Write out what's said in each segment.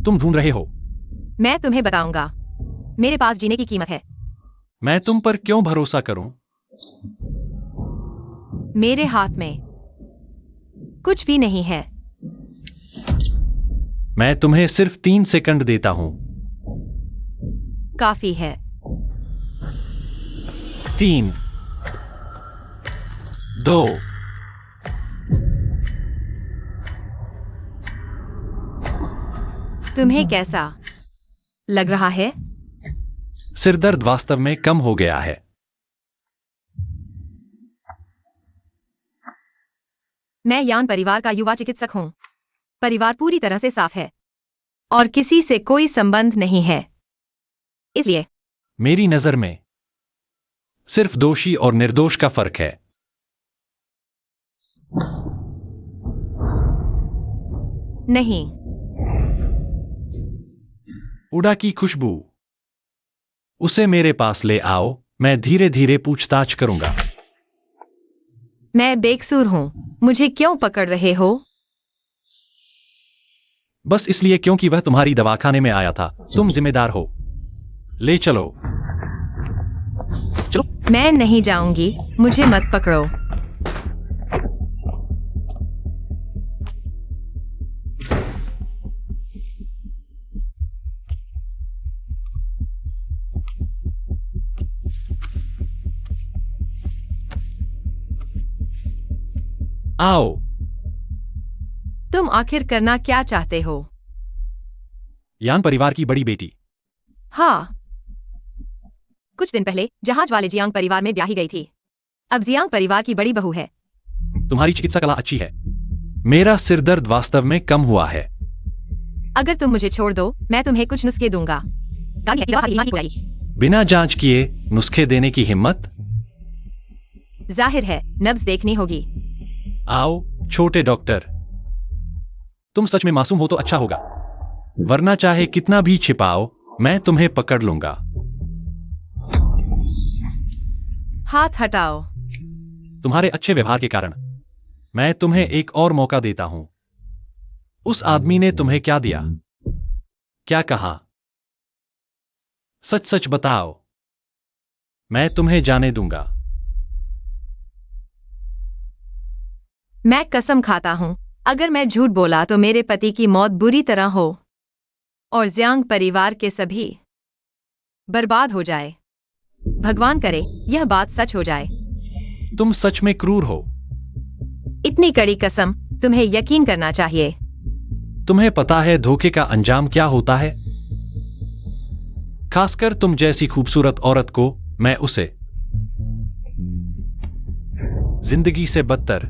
तुम ढूंढ रहे हो? मैं तुम्हें बताऊंगा। मेरे पास जीने की कीमत है। मैं तुम पर क्यों भरोसा करूं? मेरे हाथ में कुछ भी नहीं है। मैं तुम्हें सिर्फ 3 सेकंड देता हूं। काफी है। 3, 2, तुम्हें कैसा लग रहा है? सिरदर्द वास्तव में कम हो गया है। मैं यान परिवार का युवा चिकित्सक हूं। परिवार पूरी तरह से साफ है और किसी से कोई संबंध नहीं है। इसलिए मेरी नजर में सिर्फ दोषी और निर्दोष का फर्क है। नहीं। उड़ा की खुशबू। उसे मेरे पास ले आओ। मैं धीरे धीरे पूछताछ करूंगा। मैं बेकसूर हूं। मुझे क्यों पकड़ रहे हो? बस इसलिए क्योंकि वह तुम्हारी दवाखाने में आया था। तुम जिम्मेदार हो। ले चलो। चलो। मैं नहीं जाऊंगी। मुझे मत पकड़ो। आओ। तुम आखिर करना क्या चाहते हो? यान परिवार की बड़ी बेटी। हाँ। कुछ दिन पहले जहाज वाले जियांग परिवार में ब्याही गई थी। अब जियांग परिवार की बड़ी बहू है। तुम्हारी चिकित्सा कला अच्छी है। मेरा सिरदर्द वास्तव में कम हुआ है। अगर तुम मुझे छोड़ दो, मैं तुम्हें कुछ नुस्खे दूंगा। बिना जांच किए नुस्खे देने की हिम्मत? जाहिर है, नब्ज देखनी होगी। आओ छोटे डॉक्टर। तुम सच में मासूम हो तो अच्छा होगा, वरना चाहे कितना भी छिपाओ, मैं तुम्हें पकड़ लूंगा। हाथ हटाओ। तुम्हारे अच्छे व्यवहार के कारण मैं तुम्हें एक और मौका देता हूं। उस आदमी ने तुम्हें क्या दिया? क्या कहा? सच सच बताओ। मैं तुम्हें जाने दूंगा। मैं कसम खाता हूं, अगर मैं झूठ बोला तो मेरे पति की मौत बुरी तरह हो और जियांग परिवार के सभी बर्बाद हो जाए। भगवान करे यह बात सच हो जाए। तुम सच में क्रूर हो। इतनी कड़ी कसम, तुम्हें यकीन करना चाहिए। तुम्हें पता है धोखे का अंजाम क्या होता है? खासकर तुम जैसी खूबसूरत औरत को, मैं उसे जिंदगी से बदतर।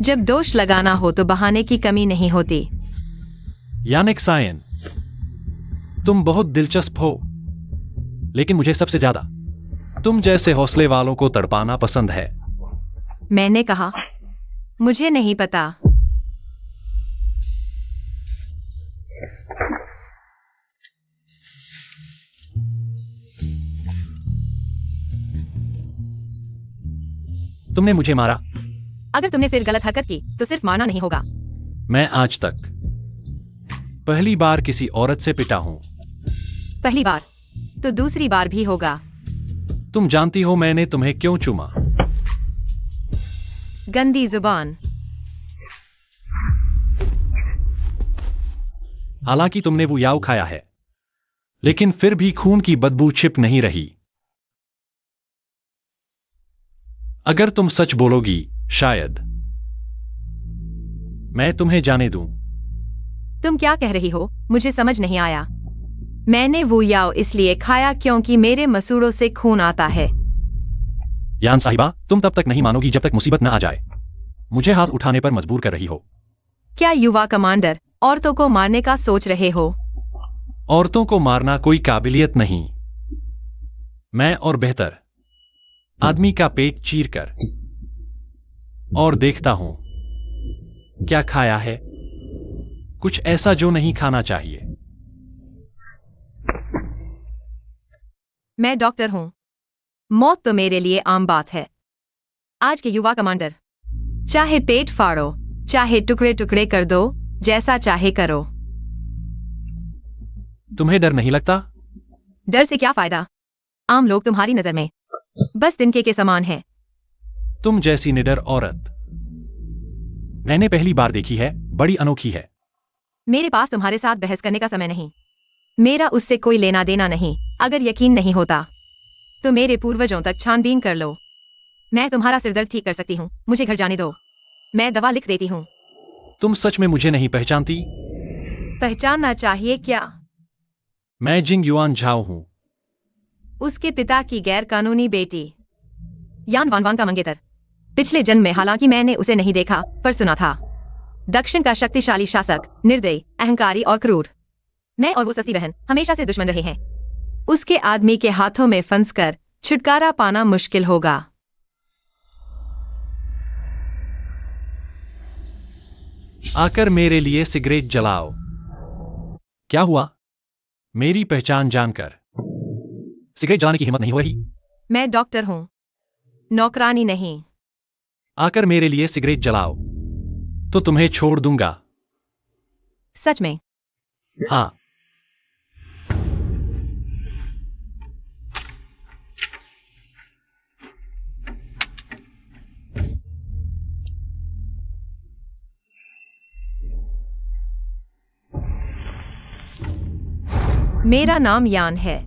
जब दोष लगाना हो तो बहाने की कमी नहीं होती। यानिक सायन, तुम बहुत दिलचस्प हो, लेकिन मुझे सबसे ज्यादा तुम जैसे हौसले वालों को तड़पाना पसंद है। मैंने कहा, मुझे नहीं पता। तुमने मुझे मारा। अगर तुमने फिर गलत हरकत की तो सिर्फ मारना नहीं होगा। मैं आज तक पहली बार किसी औरत से पिटा हूं। पहली बार तो दूसरी बार भी होगा। तुम जानती हो मैंने तुम्हें क्यों चूमा? गंदी जुबान। हालांकि तुमने वो याव खाया है, लेकिन फिर भी खून की बदबू छिप नहीं रही। अगर तुम सच बोलोगी, शायद मैं तुम्हें जाने दूं। तुम क्या कह रही हो? मुझे समझ नहीं आया। मैंने वो याव इसलिए खाया क्योंकि मेरे मसूड़ों से खून आता है। यान साहिबा, तुम तब तक नहीं मानोगी जब तक मुसीबत न आ जाए। मुझे हाथ उठाने पर मजबूर कर रही हो। क्या युवा कमांडर औरतों को मारने का सोच रहे हो? औरतों को मारना कोई काबिलियत नहीं। मैं और बेहतर आदमी का पेट चीरकर और देखता हूं क्या खाया है, कुछ ऐसा जो नहीं खाना चाहिए। मैं डॉक्टर हूं। मौत तो मेरे लिए आम बात है। आज के युवा कमांडर, चाहे पेट फाड़ो चाहे टुकड़े टुकड़े कर दो, जैसा चाहे करो। तुम्हें डर नहीं लगता? डर से क्या फायदा? आम लोग तुम्हारी नजर में बस तिनके के समान है। तुम जैसी निडर औरत मैंने पहली बार देखी है, बड़ी अनोखी है। मेरे पास तुम्हारे साथ बहस करने का समय नहीं। मेरा उससे कोई लेना देना नहीं। अगर यकीन नहीं होता तो मेरे पूर्वजों तक छानबीन कर लो। मैं तुम्हारा सिरदर्द ठीक कर सकती हूँ। मुझे घर जाने दो, मैं दवा लिख देती हूँ। तुम सच में मुझे नहीं पहचानती? पहचानना चाहिए क्या? मैं जिंग युआन झाओ हूँ। उसके पिता की गैर कानूनी बेटी यान वानवान का मंगेतर। पिछले जन्म में, हालांकि मैंने उसे नहीं देखा पर सुना था, दक्षिण का शक्तिशाली शासक, निर्दयी, अहंकारी और क्रूर। मैं और वो सस्ती बहन हमेशा से दुश्मन रहे हैं। उसके आदमी के हाथों में फंसकर छुटकारा पाना मुश्किल होगा। आकर मेरे लिए सिगरेट जलाओ। क्या हुआ? मेरी पहचान जानकर सिगरेट जलाने की हिम्मत नहीं हो रही? मैं डॉक्टर हूँ, नौकरानी नहीं। आकर मेरे लिए सिगरेट जलाओ तो तुम्हें छोड़ दूंगा। सच में? हाँ। मेरा नाम यान है।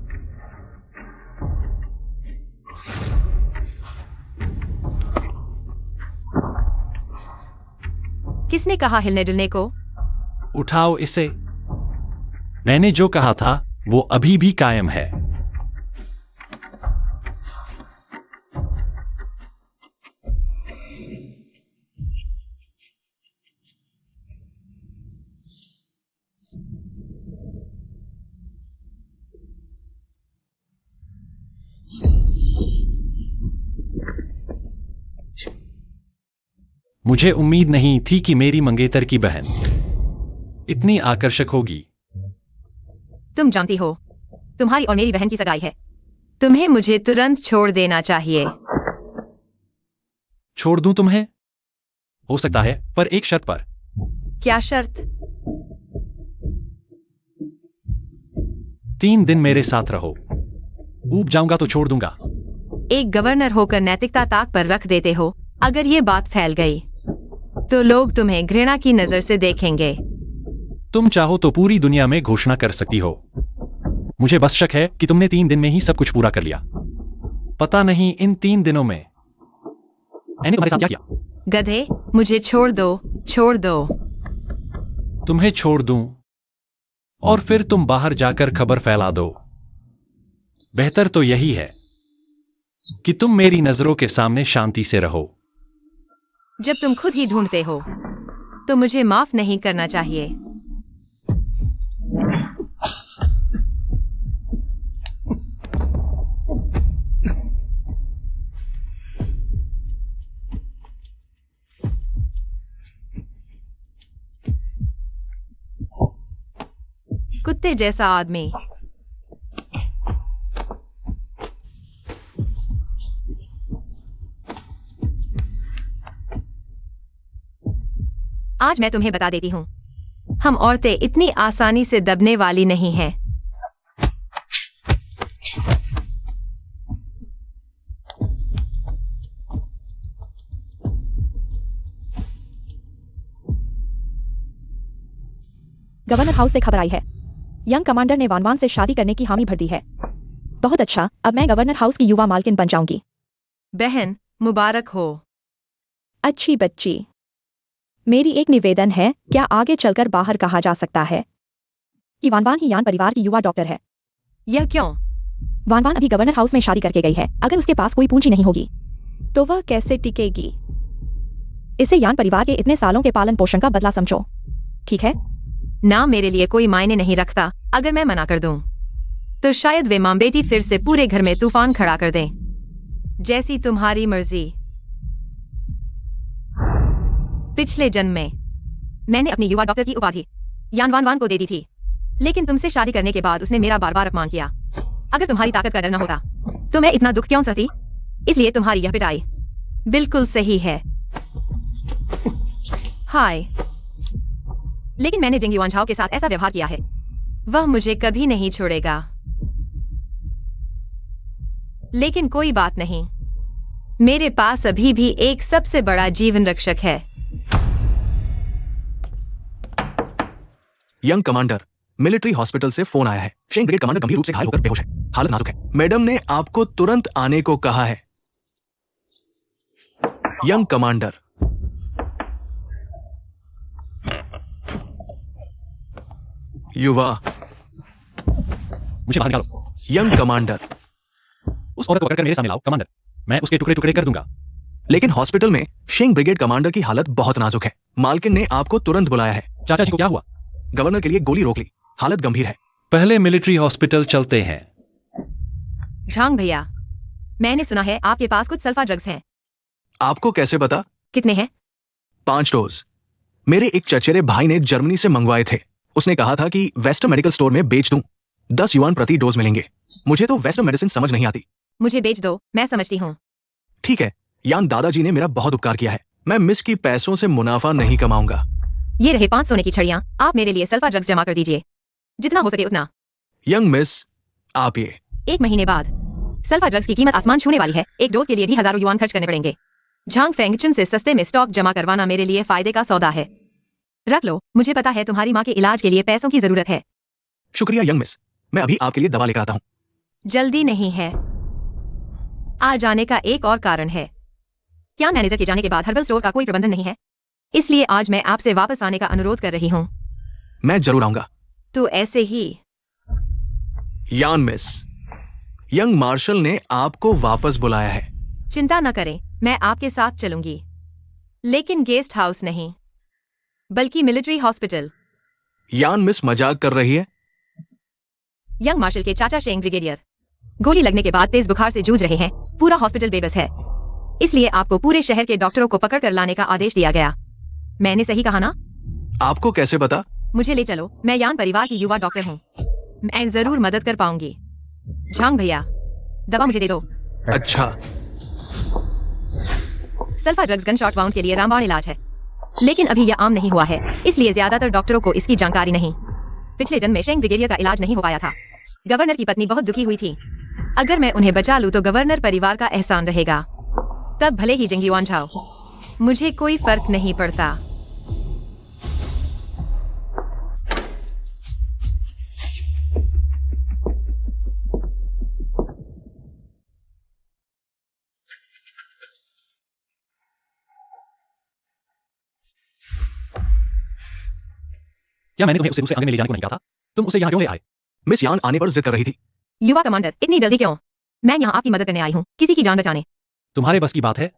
किसने कहा हिलने डुलने को? उठाओ इसे। मैंने जो कहा था वो अभी भी कायम है। मुझे उम्मीद नहीं थी कि मेरी मंगेतर की बहन इतनी आकर्षक होगी। तुम जानती हो, तुम्हारी और मेरी बहन की सगाई है। तुम्हें मुझे तुरंत छोड़ देना चाहिए। छोड़ दूं तुम्हें? हो सकता है, पर एक शर्त पर। क्या शर्त? 3 दिन मेरे साथ रहो। ऊब जाऊंगा तो छोड़ दूंगा। एक गवर्नर होकर नैतिकता ताक पर रख देते हो। अगर ये बात फैल गई तो लोग तुम्हें घृणा की नजर से देखेंगे। तुम चाहो तो पूरी दुनिया में घोषणा कर सकती हो। मुझे बस शक है कि तुमने 3 दिन में ही सब कुछ पूरा कर लिया। पता नहीं इन 3 दिनों में मैंने तुम्हारे साथ क्या किया। गधे, मुझे छोड़ दो, छोड़ दो। तुम्हें छोड़ दूं और फिर तुम बाहर जाकर खबर फैला दो। बेहतर तो यही है कि तुम मेरी नजरों के सामने शांति से रहो। जब तुम खुद ही ढूंढते हो तो मुझे माफ नहीं करना चाहिए। कुत्ते जैसा आदमी। आज मैं तुम्हें बता देती हूँ, हम औरतें इतनी आसानी से दबने वाली नहीं हैं। गवर्नर हाउस से खबर आई है, यंग कमांडर ने वानवान से शादी करने की हामी भर दी है। बहुत अच्छा, अब मैं गवर्नर हाउस की युवा मालकिन बन जाऊंगी। बहन, मुबारक हो। अच्छी बच्ची। मेरी एक निवेदन है, क्या आगे चलकर बाहर कहा जा सकता है कि वानवान ही यान परिवार की युवा डॉक्टर है? यह क्यों? वानवान अभी गवर्नर हाउस में शादी करके गई है। अगर उसके पास कोई पूंजी नहीं होगी तो वह कैसे टिकेगी? इसे यान परिवार के इतने सालों के पालन पोषण का बदला समझो, ठीक है? ना, मेरे लिए कोई मायने नहीं रखता। अगर मैं मना कर दूं तो शायद वे मां बेटी फिर से पूरे घर में तूफान खड़ा कर दें। जैसी तुम्हारी मर्जी। पिछले जन्म में मैंने अपनी युवा डॉक्टर की उपाधि यान वानवान को दे दी थी, लेकिन तुमसे शादी करने के बाद उसने मेरा बार बार अपमान किया। अगर तुम्हारी ताकत का डर न होता तो मैं इतना दुख क्यों सहती? इसलिए तुम्हारी यह पिटाई बिल्कुल सही है। हाय। लेकिन मैंने जिंग युआनझाओ के साथ ऐसा व्यवहार किया है, वह मुझे कभी नहीं छोड़ेगा। लेकिन कोई बात नहीं, मेरे पास अभी भी एक सबसे बड़ा जीवन रक्षक है। यंग कमांडर, मिलिट्री हॉस्पिटल से फोन आया है। शेंग ब्रिगेड कमांडर गंभीर रूप से घायल होकर बेहोश है। हालत नाजुक है। मैडम ने आपको तुरंत आने को कहा है। Young commander. युवा। मुझे बाहर निकालो। Young commander. उस औरत को पकड़कर मेरे सामने लाओ कमांडर, मैं उसके टुकड़े टुकड़े कर दूंगा। लेकिन हॉस्पिटल में शेंग ब्रिगेड कमांडर की हालत बहुत नाजुक है। मालकिन ने आपको तुरंत बुलाया है। चाचा जी को क्या हुआ? गवर्नर के लिए गोली रोक ली, हालत गंभीर है। पहले मिलिट्री हॉस्पिटल चलते हैं। झांग भैया, मैंने सुना है आपके पास कुछ सल्फा ड्रग्स हैं। आपको कैसे पता? कितने हैं? 5 डोज। मेरे एक चचेरे भाई ने जर्मनी से मंगवाए थे। उसने कहा था कि वेस्टर्न मेडिकल स्टोर में बेच दूं, 10 युआन प्रति डोज मिलेंगे। मुझे तो वेस्टर्न मेडिसिन समझ नहीं आती। मुझे बेच दो, मैं समझती हूँ। ठीक है, यान दादाजी ने मेरा बहुत उपकार किया है। मैं मिस की पैसों से मुनाफा नहीं कमाऊंगा। ये रहे 5 सोने की छड़ियाँ, आप मेरे लिए सल्फा ड्रग्स जमा कर दीजिए, जितना हो सके उतना। यंग मिस, आप ये 1 महीने बाद सल्फा ड्रग्स की कीमत आसमान छूने वाली है। एक डोज के लिए भी हजारों युआन खर्च करने पड़ेंगे। झांग फेंगचुन से सस्ते में स्टॉक जमा करवाना मेरे लिए फायदे का सौदा है। रख लो, मुझे पता है तुम्हारी माँ के इलाज के लिए पैसों की जरूरत है। शुक्रिया यंग मिस, मैं अभी आपके लिए दवा लेकर आता हूँ। जल्दी नहीं है। आ जाने का एक और कारण है। क्या मैनेजर के जाने के बाद हर्बल स्टोर का कोई प्रबंधन नहीं है, इसलिए आज मैं आपसे वापस आने का अनुरोध कर रही हूँ। मैं जरूर आऊंगा। तो ऐसे ही। यान मिस, यंग मार्शल ने आपको वापस बुलाया है। चिंता न करें, मैं आपके साथ चलूंगी, लेकिन गेस्ट हाउस नहीं, बल्कि मिलिट्री हॉस्पिटल। यान मिस मजाक कर रही है। यंग मार्शल के चाचा शेंग ब्रिगेडियर गोली लगने के बाद तेज बुखार से जूझ रहे हैं। पूरा हॉस्पिटल बेबस है, इसलिए आपको पूरे शहर के डॉक्टरों को पकड़ कर लाने का आदेश दिया गया। मैंने सही कहा ना? आपको कैसे पता? मुझे ले चलो, मैं यान परिवार की युवा डॉक्टर हूँ, मैं जरूर मदद कर पाऊंगी। झांग भैया, दवा मुझे दे दो। अच्छा। Sulfa drugs gun shot wound के लिए रामबाण इलाज है, लेकिन अभी यह आम नहीं हुआ है, इसलिए ज्यादातर डॉक्टरों को इसकी जानकारी नहीं। पिछले जन्म में शेंग ब्रिगेडियर का इलाज नहीं हो पाया था। गवर्नर की पत्नी बहुत दुखी हुई थी। अगर मैं उन्हें बचा लूं तो गवर्नर परिवार का एहसान रहेगा। तब भले ही जिंग युआनझाओ, मुझे कोई फर्क नहीं पड़ता। क्या मैंने तुम्हें उसे दूसरे आंगन में ले जाने को नहीं कहा था? तुम उसे यहाँ क्यों ले आए? मिस यान आने पर जिद कर रही थी। युवा कमांडर, इतनी जल्दी क्यों? मैं यहाँ आपकी मदद करने आई हूँ, किसी की जान बचाने। तुम्हारे बस की बात है?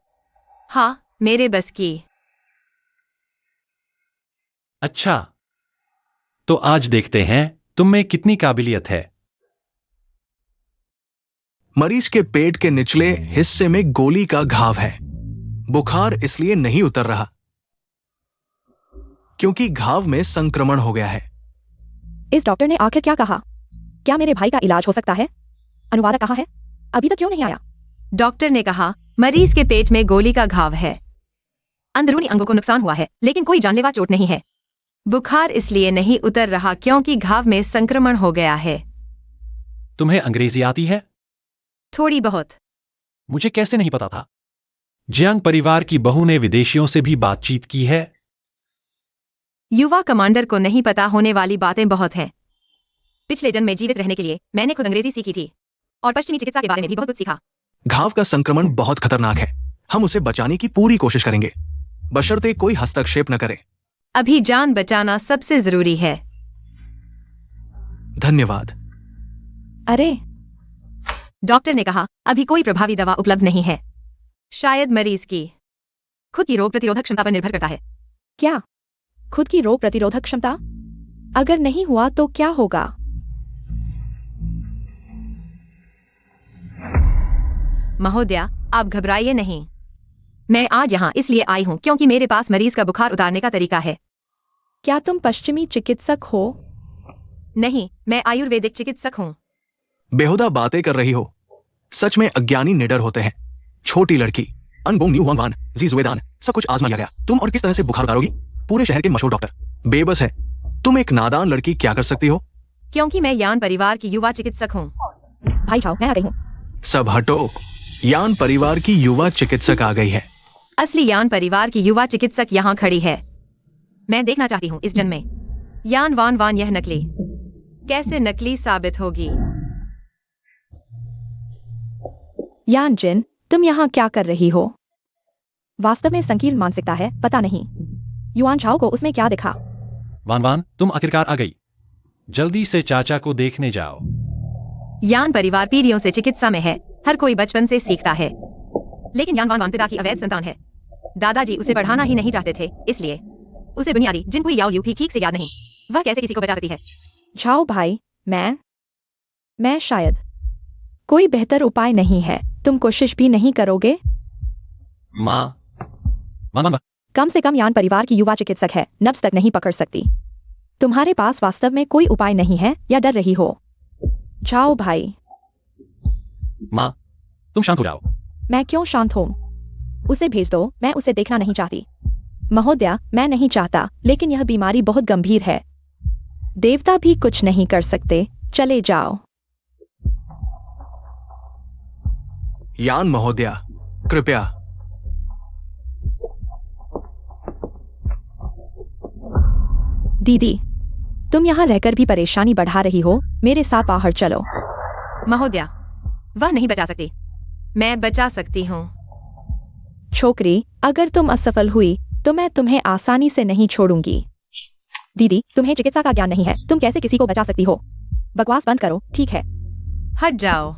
हाँ, मेरे बस की। अच्छा, तो आज देखते हैं तुम में कितनी काबिलियत है। मरीज के पेट के निचले हिस्से में गोली का घाव है। बुखार इसलिए नहीं उतर रहा क्योंकि घाव में संक्रमण हो गया है। इस डॉक्टर ने आखिर क्या कहा? क्या मेरे भाई का इलाज हो सकता है? अनुवादक कहाँ है? अभी तक क्यों नहीं आया? डॉक्टर ने कहा मरीज के पेट में गोली का घाव है। अंदरूनी अंगों को नुकसान हुआ है, लेकिन कोई जानलेवा चोट नहीं है। बुखार इसलिए नहीं उतर रहा क्योंकि घाव में संक्रमण हो गया है। तुम्हें अंग्रेजी आती है? थोड़ी बहुत। मुझे कैसे नहीं पता था? जियांग परिवार की बहू ने विदेशियों से भी बातचीत की है। युवा कमांडर को नहीं पता होने वाली बातें बहुत हैं। पिछले जन्म में जीवित रहने के लिए मैंने खुद अंग्रेजी सीखी थी और पश्चिमी चिकित्सा के बारे में भी बहुत कुछ सीखा। घाव का संक्रमण बहुत खतरनाक है। हम उसे बचाने की पूरी कोशिश करेंगे, बशर्ते कोई हस्तक्षेप न करे। अभी जान बचाना सबसे जरूरी है। धन्यवाद। अरे, डॉक्टर ने कहा अभी कोई प्रभावी दवा उपलब्ध नहीं है। शायद मरीज की खुद की रोग प्रतिरोधक क्षमता पर निर्भर करता है। क्या खुद की रोग प्रतिरोधक क्षमता? अगर नहीं हुआ तो क्या होगा? महोदया, आप घबराइए नहीं। मैं आज यहाँ इसलिए आई हूँ क्योंकि मेरे पास मरीज का बुखार उतारने का तरीका है। क्या तुम पश्चिमी चिकित्सक हो? नहीं, मैं आयुर्वेदिक चिकित्सक हूँ। बेहुदा बातें कर रही हो। सच में अज्ञानी निडर होते हैं। छोटी लड़की, अनगोंग न्यू हुआंग वान जी जुएदान सब कुछ आजमा लिया गया। तुम और किस तरह से बुखार उतारोगी? पूरे शहर के मशहूर डॉक्टर बेबस है। तुम एक नादान लड़की क्या कर सकती हो? क्योंकि मैं यान परिवार की युवा चिकित्सक हूँ। भाई जाओ, मैं आ गई हूँ। सब हटो। यान परिवार की युवा चिकित्सक आ गई है। असली यान परिवार की युवा चिकित्सक यहाँ खड़ी है। मैं देखना चाहती हूँ इस जन्म में यान वान वान यह नकली कैसे नकली साबित होगी। यान जिन, तुम यहाँ क्या कर रही हो? वास्तव में संकीर्ण मानसिकता है, पता नहीं। युआन झाओ को उसमें क्या दिखा? वान वान, तुम आखिरकार आ गई। जल्दी से चाचा को देखने जाओ। यान परिवार पीढ़ियों से चिकित्सा में है। हर कोई बचपन से सीखता है। लेकिन यान वान वान पिता की अवैध संतान है। दादाजी उसे पढ़ाना ही नहीं चाहते थे, इसलिए उसे बुनियादी जिनको याओ लियू भी ठीक से याद नहीं। वह कैसे किसी को बचा सकती है? झाओ भाई, मैं शायद कोई बेहतर उपाय नहीं है। तुम कोशिश भी नहीं करोगे? माँ, वान वान, कम से कम यान परिवार की युवा चिकित्सक है, नब्ज तक नहीं पकड़ सकती। तुम्हारे पास वास्तव में कोई उपाय नहीं है या डर रही हो? जाओ भाई। माँ, तुम शांत हो जाओ। मैं क्यों शांत हूँ? उसे भेज दो, मैं उसे देखना नहीं चाहती। महोदया, मैं नहीं चाहता, लेकिन यह बीमारी बहुत गंभीर है। देवता भी कुछ नहीं कर सकते, चले जाओ। यान महोदया, कृपया। दीदी, तुम यहाँ रहकर भी परेशानी बढ़ा रही हो, मेरे साथ बाहर चलो। महोदया, वह नहीं बचा सकती। मैं बचा सकती हूँ। छोकरी, अगर तुम असफल हुई तो मैं तुम्हें आसानी से नहीं छोड़ूंगी। दीदी, तुम्हें चिकित्सा का ज्ञान नहीं है, तुम कैसे किसी को बचा सकती हो? बकवास बंद करो, ठीक है? हट जाओ।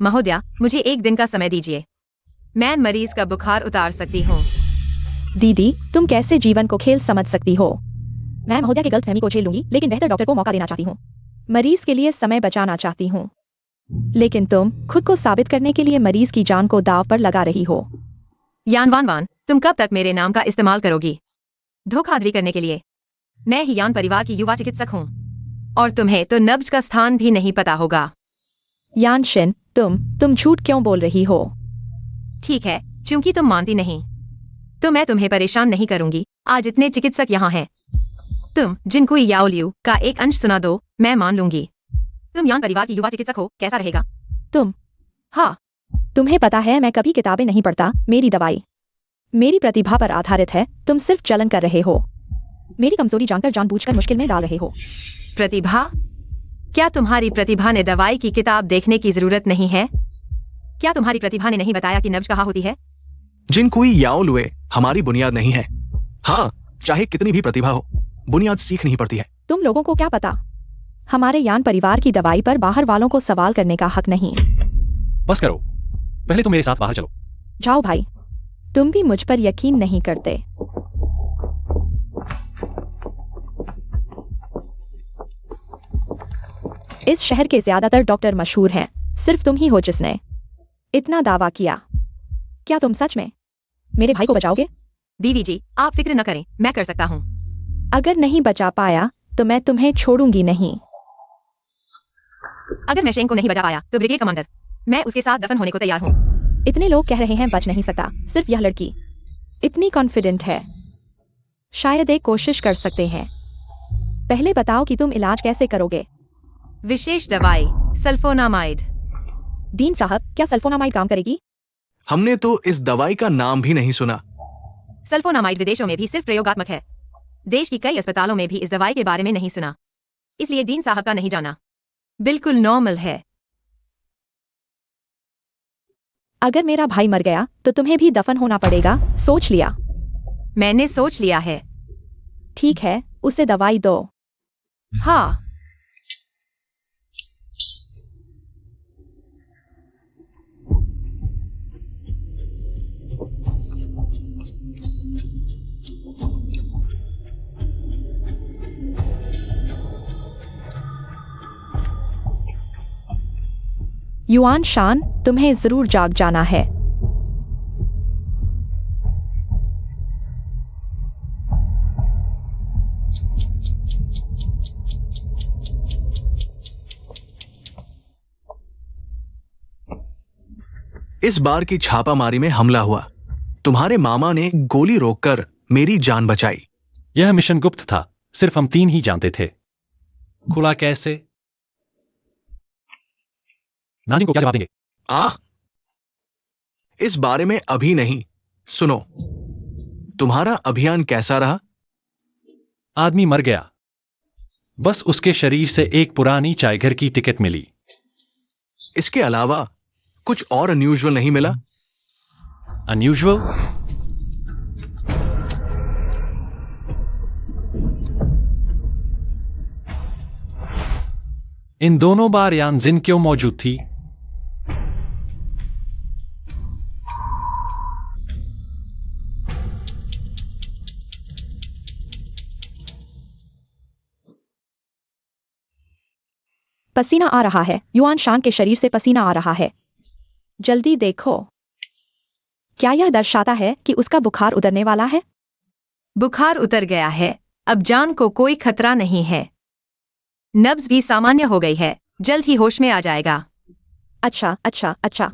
महोदया, मुझे एक दिन का समय दीजिए। मैं मरीज का बुखार उतार सकती हूँ। दीदी, तुम कैसे जीवन को खेल समझ सकती हो? मैं महोदया की गलतफहमी को झेल लूंगी, लेकिन बेहतर डॉक्टर को मौका देना चाहती हूँ। मरीज के लिए समय बचाना चाहती हूँ, लेकिन तुम खुद को साबित करने के लिए मरीज की जान को दांव पर लगा रही हो। यान वान वान, तुम कब तक मेरे नाम का इस्तेमाल करोगी धोखाधड़ी करने के लिए? मैं ही यान परिवार की युवा चिकित्सक हूँ, और तुम्हें तो नब्ज का स्थान भी नहीं पता होगा। यान शिन, तुम झूठ क्यों बोल रही हो? ठीक है, क्योंकि तुम मानती नहीं, तो मैं तुम्हें परेशान नहीं करूंगी। आज इतने चिकित्सक यहाँ हैं। तुम जिनको याओ लियू का एक अंश सुना दो, मैं मान लूंगी। तुम यान परिवार की युवा चिकित्सक हो, कैसा रहेगा? तुम हाँ, तुम्हें पता है मैं कभी किताबें नहीं पढ़ता। मेरी दवाई मेरी प्रतिभा पर आधारित है। तुम सिर्फ चलन कर रहे हो। मेरी कमजोरी जानकर जानबूझकर मुश्किल में डाल रहे हो। प्रतिभा? क्या तुम्हारी प्रतिभा ने दवाई की किताब देखने की जरूरत नहीं है? क्या तुम्हारी प्रतिभा ने नहीं बताया कि नब्ज कहाँ होती है? जिन कोई याओ लुए हमारी बुनियाद नहीं है। हाँ, चाहे कितनी भी प्रतिभा हो, बुनियाद सीखनी ही पड़ती है। तुम लोगों को क्या पता? हमारे यान परिवार की दवाई पर बाहर वालों को सवाल करने का हक नहीं। बस करो, पहले तो मेरे साथ बाहर चलो। जाओ भाई, तुम भी मुझ पर यकीन नहीं करते। इस शहर के ज्यादातर डॉक्टर मशहूर हैं, सिर्फ तुम ही हो जिसने इतना दावा किया। क्या तुम सच में मेरे भाई को बचाओगे? बीवी जी, आप फिक्र न करें, मैं कर सकता हूँ। अगर नहीं बचा पाया तो मैं तुम्हें छोड़ूंगी नहीं। अगर मैं शेंग को नहीं बचा पाया तो ब्रिगेड कमांडर, मैं उसके साथ दफन होने को तैयार हूँ। इतने लोग कह रहे हैं बच नहीं सकता, सिर्फ यह लड़की इतनी कॉन्फिडेंट है। शायद एक कोशिश कर सकते हैं। पहले बताओ कि तुम इलाज कैसे करोगे? विशेष दवाई सल्फोनामाइड। डीन साहब, क्या सल्फोनामाइड काम करेगी? हमने तो इस दवाई का नाम भी नहीं सुना। सल्फोनामाइड विदेशों में भी सिर्फ प्रयोगात्मक है। देश की कई अस्पतालों में भी इस दवाई के बारे में नहीं सुना, इसलिए डीन साहब का नहीं जाना बिल्कुल नॉर्मल है। अगर मेरा भाई मर गया तो तुम्हें भी दफन होना पड़ेगा, सोच लिया? मैंने सोच लिया है। ठीक है, उसे दवाई दो। हाँ, युआन शान, तुम्हें जरूर जाग जाना है। इस बार की छापामारी में हमला हुआ। तुम्हारे मामा ने गोली रोककर मेरी जान बचाई। यह मिशन गुप्त था, सिर्फ हम 3 ही जानते थे। खुला कैसे? नाजिम को क्या जवाब देंगे? इस बारे में अभी नहीं। सुनो, तुम्हारा अभियान कैसा रहा? आदमी मर गया, बस उसके शरीर से एक पुरानी चायघर की टिकट मिली। इसके अलावा कुछ और अनयूजुअल नहीं मिला? अनयूजुअल? इन दोनों बार यानजिन क्यों मौजूद थी? पसीना आ रहा है। युआन शान के शरीर से पसीना आ रहा है। जल्दी देखो। क्या यह दर्शाता है कि उसका बुखार उतरने वाला है? बुखार उतर गया है। अब जान को कोई खतरा नहीं है। नब्ज भी सामान्य हो गई है। जल्द ही होश में आ जाएगा। अच्छा अच्छा अच्छा।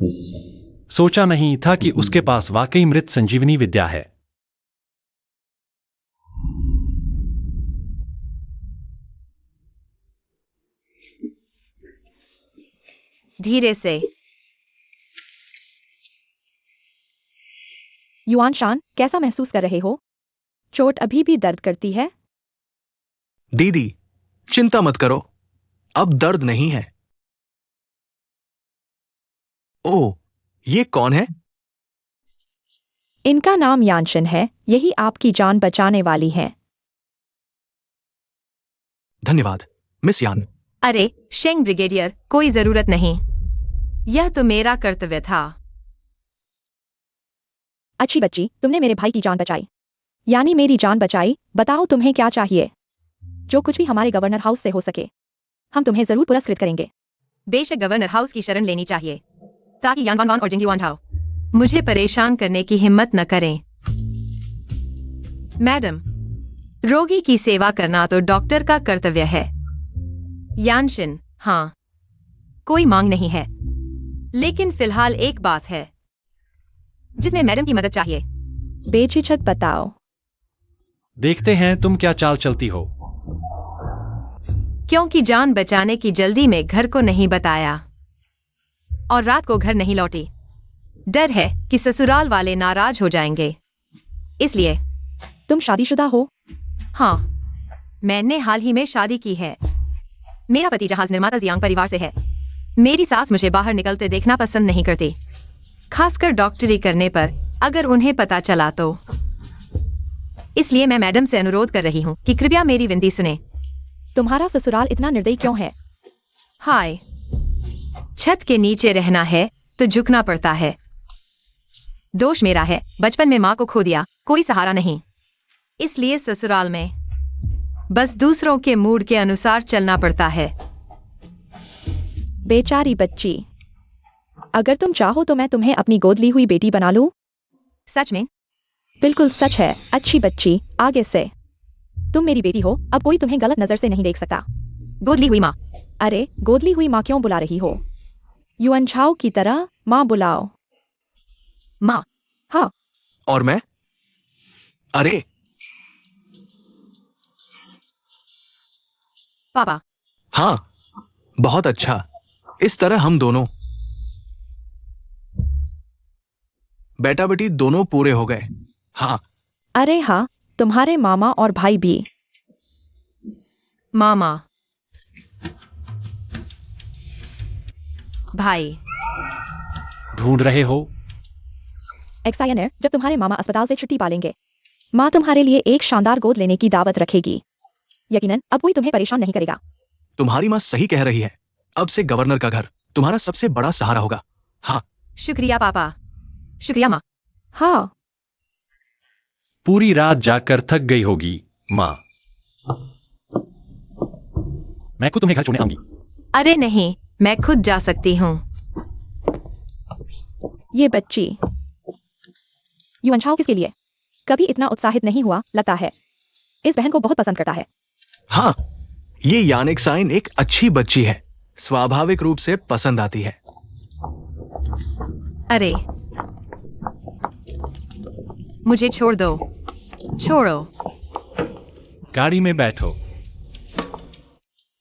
सोचा नहीं था कि उसके पास वाकई मृत संजीवनी विद्या है। धीरे से। युआन शान, कैसा महसूस कर रहे हो? चोट अभी भी दर्द करती है? दीदी, चिंता मत करो, अब दर्द नहीं है। ओह, ये कौन है? इनका नाम यानशिन है। यही आपकी जान बचाने वाली है। धन्यवाद मिस यान। अरे शेंग ब्रिगेडियर, कोई जरूरत नहीं। यह तो मेरा कर्तव्य था। अच्छी बच्ची, तुमने मेरे भाई की जान बचाई, यानी मेरी जान बचाई। बताओ तुम्हें क्या चाहिए? जो कुछ भी हमारे गवर्नर हाउस से हो सके, हम तुम्हें जरूर पुरस्कृत करेंगे। बेशक गवर्नर हाउस की शरण लेनी चाहिए, ताकि यान वान वान और जिंगी वान हाओ मुझे परेशान करने की हिम्मत न करें। मैडम, रोगी की सेवा करना तो डॉक्टर का कर्तव्य है। यानशिन, हाँ, कोई मांग नहीं है, लेकिन फिलहाल एक बात है जिसमें मैडम की मदद चाहिए। बेझिझक बताओ। देखते हैं तुम क्या चाल चलती हो। क्योंकि जान बचाने की जल्दी में घर को नहीं बताया और रात को घर नहीं लौटी। डर है कि ससुराल वाले नाराज हो जाएंगे, इसलिए। तुम शादीशुदा हो? हाँ, मैंने हाल ही में शादी की है। मेरा पति जहाज निर्माता जियांग परिवार से है। मेरी सास मुझे बाहर निकलते देखना पसंद नहीं करती, खासकर डॉक्टरी करने पर अगर उन्हें पता चला तो। इसलिए मैं मैडम से अनुरोध कर रही हूँ कि कृपया मेरी विनती सुने। तुम्हारा ससुराल इतना निर्दयी क्यों है? हाय, छत के नीचे रहना है तो झुकना पड़ता है। दोष मेरा है, बचपन में माँ को खो दिया, कोई सहारा नहीं, इसलिए ससुराल में बस दूसरों के मूड के अनुसार चलना पड़ता है। बेचारी बच्ची, अगर तुम चाहो तो मैं तुम्हें अपनी गोद ली हुई बेटी बना लूं। सच में? बिल्कुल सच है। अच्छी बच्ची, आगे से। तुम मेरी बेटी हो, अब कोई तुम्हें गलत नजर से नहीं देख सकता। गोदली हुई माँ। अरे, गोदली हुई माँ क्यों बुला रही हो? युआन झाओ की तरह माँ बुलाओ। माँ। हाँ। और मैं? अरे, पापा। हाँ, बहुत अच्छा। इस तरह हम दोनों बेटा बेटी दोनों पूरे हो गए। हाँ। अरे हाँ, तुम्हारे मामा और भाई भी। मामा, भाई। ढूंढ रहे हो? एक्साइनर, जब तुम्हारे मामा अस्पताल से छुट्टी पालेंगे, माँ तुम्हारे लिए एक शानदार गोद लेने की दावत रखेगी। यकीनन अब कोई तुम्हें परेशान नहीं करेगा। तुम्हारी माँ सही कह रही है। अब से गवर्नर का घर तुम्हारा सबसे बड़ा सहारा होगा। हाँ। शुक्रिया पापा। शुक्रिया माँ। हाँ। पूरी रात जागकर थक गई होगी माँ। मैं खुद तुम्हें घर छोड़ने आऊंगी। अरे नहीं, मैं खुद जा सकती हूँ। ये बच्ची। युआन झाओ किसके लिए? कभी इतना उत्साहित नहीं हुआ लगता है। इस बहन को बहुत पसंद करता है। हाँ, ये यानिक साइन एक अच्छी बच्ची है, स्वाभाविक रूप से पसंद आती है। अरे, मुझे छोड़ दो। छोड़ो। गाड़ी में बैठो।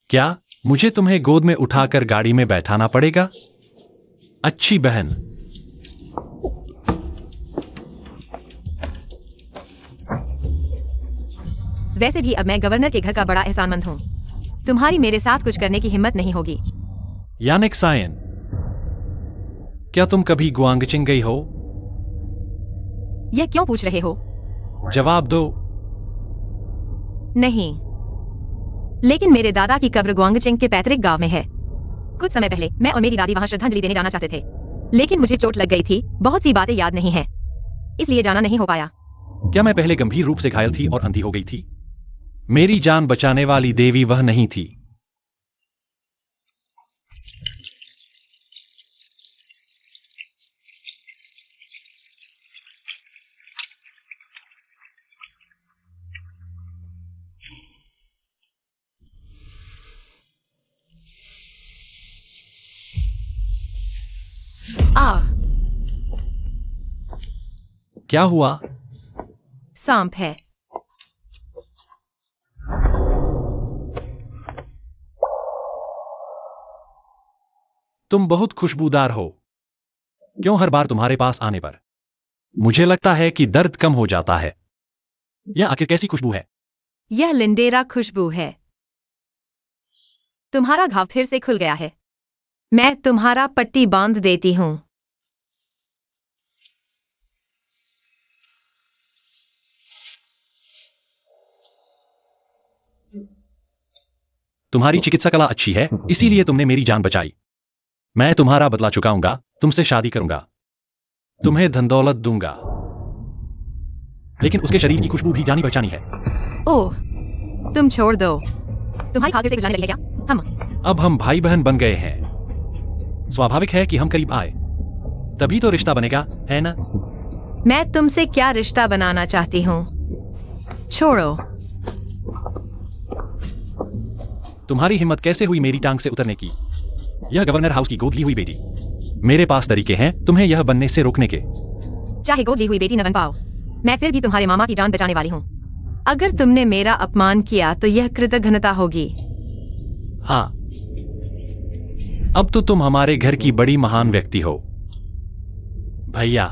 क्या मुझे तुम्हें गोद में उठाकर गाड़ी में बैठाना पड़ेगा? अच्छी बहन। वैसे भी अब मैं गवर्नर के घर का बड़ा एहसानमंद हूँ। तुम्हारी मेरे साथ कुछ करने की हिम्मत नहीं होगी। यानिक सायन, क्या तुम कभी गुआंगचिंग गई हो? यह क्यों पूछ रहे हो? जवाब दो। नहीं, लेकिन मेरे दादा की कब्र गुआंगचिंग के पैतृक गांव में है। कुछ समय पहले मैं और मेरी दादी वहां श्रद्धांजलि देने जाना चाहते थे, लेकिन मुझे चोट लग गई थी। बहुत सी बातें याद नहीं है, इसलिए जाना नहीं हो पाया। क्या मैं पहले गंभीर रूप से घायल थी और अंधी हो गई थी? मेरी जान बचाने वाली देवी वह नहीं थी। क्या हुआ? सांप है। तुम बहुत खुशबूदार हो। क्यों हर बार तुम्हारे पास आने पर मुझे लगता है कि दर्द कम हो जाता है? यह आखिर कैसी खुशबू है? यह लिंडेरा खुशबू है। तुम्हारा घाव फिर से खुल गया है। मैं तुम्हारा पट्टी बांध देती हूँ। तुम्हारी चिकित्सा कला अच्छी है, इसीलिए तुमने मेरी जान बचाई। मैं तुम्हारा बदला चुकाऊंगा, तुमसे शादी करूंगा, तुम्हें धन दौलत दूंगा, लेकिन उसके शरीर की खुशबू भी जानी पहचानी है। ओह, तुम छोड़ दो। तुम्हारी खाक से गुजरने लगी है क्या? अब हम भाई बहन बन गए हैं। स्वाभाविक है कि हम करीब आए, तभी तो रिश्ता बनेगा, है ना? मैं तुमसे क्या रिश्ता बनाना चाहती हूँ? छोड़ो। तुम्हारी हिम्मत कैसे हुई मेरी टांग से उतरने की? यह गवर्नर हाउस की गोद ली हुई बेटी। मेरे पास तरीके हैं तुम्हें यह बनने से रोकने के। चाहे गोद ली हुई बेटी न बन पाओ, मैं फिर भी तुम्हारे मामा की जान बचाने वाली हूँ। अगर तुमने मेरा अपमान किया तो यह कृतघ्नता होगी। हाँ, अब तो तुम हमारे घर की बड़ी महान व्यक्ति हो। भैया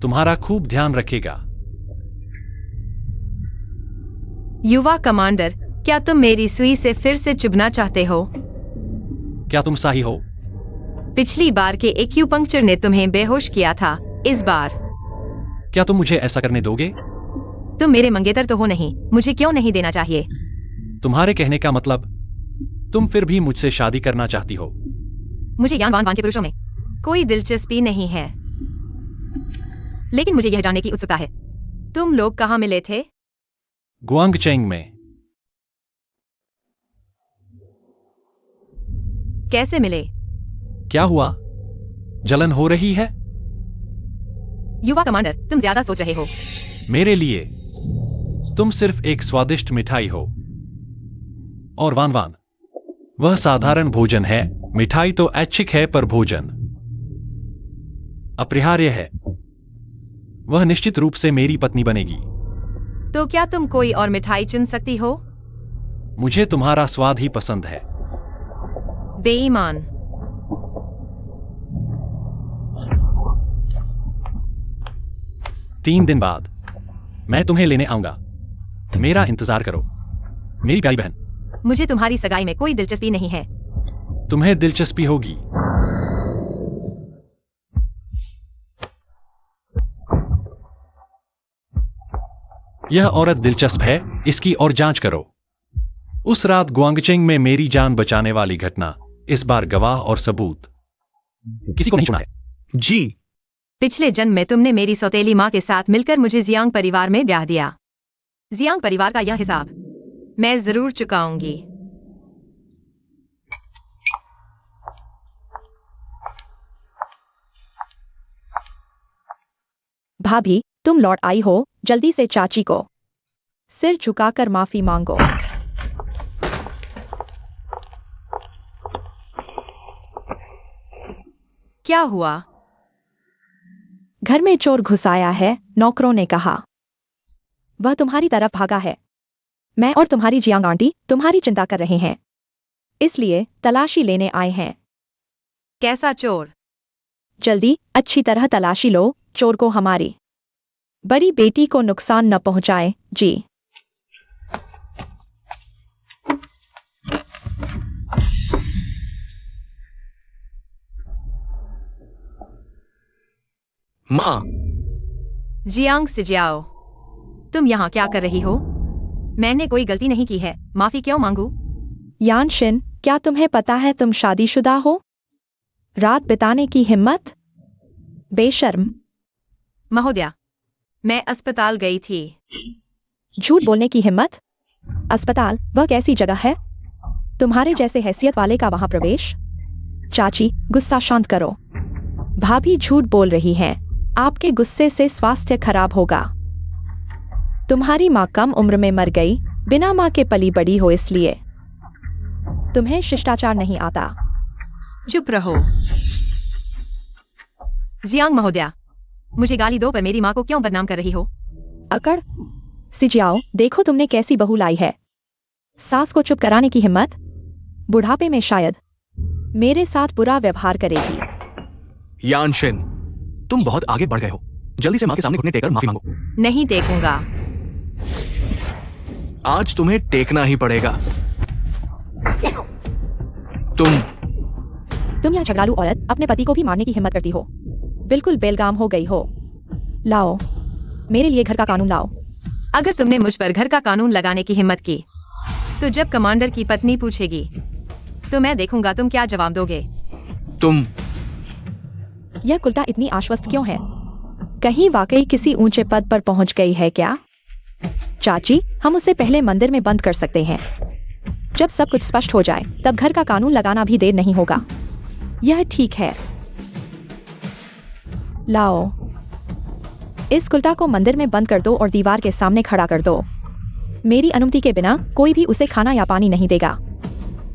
तुम्हारा खूब ध्यान रखेगा। युवा कमांडर, क्या तुम मेरी सुई से फिर से चुभना चाहते हो? क्या तुम सही हो? पिछली बार के एक्यूपंक्चर ने तुम्हें बेहोश किया था। इस बार क्या तुम मुझे ऐसा करने दोगे? तुम मेरे मंगेतर तो हो नहीं, मुझे क्यों नहीं देना चाहिए? तुम्हारे कहने का मतलब तुम फिर भी मुझसे शादी करना चाहती हो? मुझे ज्ञानवान के पुरुषों में कोई दिलचस्पी नहीं है, लेकिन मुझे यह जानने की उत्सुकता है, तुम लोग कहाँ मिले थे? गुआंगचेंग में। कैसे मिले? क्या हुआ? जलन हो रही है? युवा कमांडर, तुम ज्यादा सोच रहे हो। मेरे लिए तुम सिर्फ एक स्वादिष्ट मिठाई हो। और वान वान, वह साधारण भोजन है। मिठाई तो ऐच्छिक है, पर भोजन अपरिहार्य है। वह निश्चित रूप से मेरी पत्नी बनेगी। तो क्या तुम कोई और मिठाई चुन सकती हो? मुझे तुम्हारा स्वाद ही पसंद है। बेईमान। तीन दिन बाद मैं तुम्हें लेने आऊंगा। मेरा इंतजार करो, मेरी प्यारी बहन। मुझे तुम्हारी सगाई में कोई दिलचस्पी नहीं है। तुम्हें दिलचस्पी होगी। यह औरत दिलचस्प है, इसकी और जांच करो। उस रात गुआंगचेंग में मेरी जान बचाने वाली घटना, इस बार गवाह और सबूत किसी को नहीं सुना है। जी। पिछले जन्म में तुमने मेरी सौतेली माँ के साथ मिलकर मुझे जियांग परिवार में ब्याह दिया। जियांग परिवार का यह हिसाब मैं जरूर चुकाऊंगी। भाभी, तुम लौट आई हो, जल्दी से चाची को सिर झुकाकर माफी मांगो। क्या हुआ? घर में चोर घुस आया है, नौकरों ने कहा। वह तुम्हारी तरफ भागा है। मैं और तुम्हारी जियांग आंटी तुम्हारी चिंता कर रहे हैं, इसलिए तलाशी लेने आए हैं। कैसा चोर? जल्दी अच्छी तरह तलाशी लो, चोर को हमारी बड़ी बेटी को नुकसान न पहुंचाए। जी। माँ, जियांग सिजियाओ, तुम यहाँ क्या कर रही हो? मैंने कोई गलती नहीं की है, माफी क्यों मांगू? यानशिन, क्या तुम्हें पता है तुम शादीशुदा हो? रात बिताने की हिम्मत? बेशर्म। महोदया, मैं अस्पताल गई थी। झूठ बोलने की हिम्मत? अस्पताल वह कैसी जगह है? तुम्हारे जैसे हैसियत वाले का वहां प्रवेश? चाची, गुस्सा शांत करो। भाभी झूठ बोल रही हैं। आपके गुस्से से स्वास्थ्य खराब होगा। तुम्हारी माँ कम उम्र में मर गई, बिना माँ के पली बड़ी हो, इसलिए तुम्हें शिष्टाचार नहीं आता। चुप रहो। जियांग महोदया, मुझे गाली दो पर मेरी माँ को क्यों बदनाम कर रही हो? अकड़। सिजियाओ, देखो तुमने कैसी बहू लाई है। सास को चुप कराने की हिम्मत? बुढ़ापे में शायद मेरे साथ बुरा व्यवहार करेगी। यानशिन, तुम बहुत आगे बढ़ गए हो। जल्दी से माँ के सामने घुटने टेककर माफी मांगो। नहीं टेकूंगा। आज तुम्हें टेकना ही पड़ेगा। तुम यह झगड़ालू औरत अपने पति को भी मारने की हिम्मत करती हो। बिल्कुल बेलगाम हो गई हो। लाओ, मेरे लिए घर का कानून लाओ। अगर तुमने मुझ पर घर का कानून लगाने की हिम्मत की, तो जब कमांडर की पत्नी पूछेगी, तो मैं देखूंगा तुम क्या जवाब दोगे। तुम यह कुल्टा इतनी आश्वस्त क्यों है? कहीं वाकई किसी ऊंचे पद पर पहुंच गई है क्या? चाची, हम उसे पहले मंदिर में बंद कर सकते हैं। जब सब कुछ स्पष्ट हो जाए, तब घर का कानून लगाना भी देर नहीं होगा। यह ठीक है। लाओ, इस कुल्टा को मंदिर में बंद कर दो और दीवार के सामने खड़ा कर दो। मेरी अनुमति के बिना कोई भी उसे खाना या पानी नहीं देगा।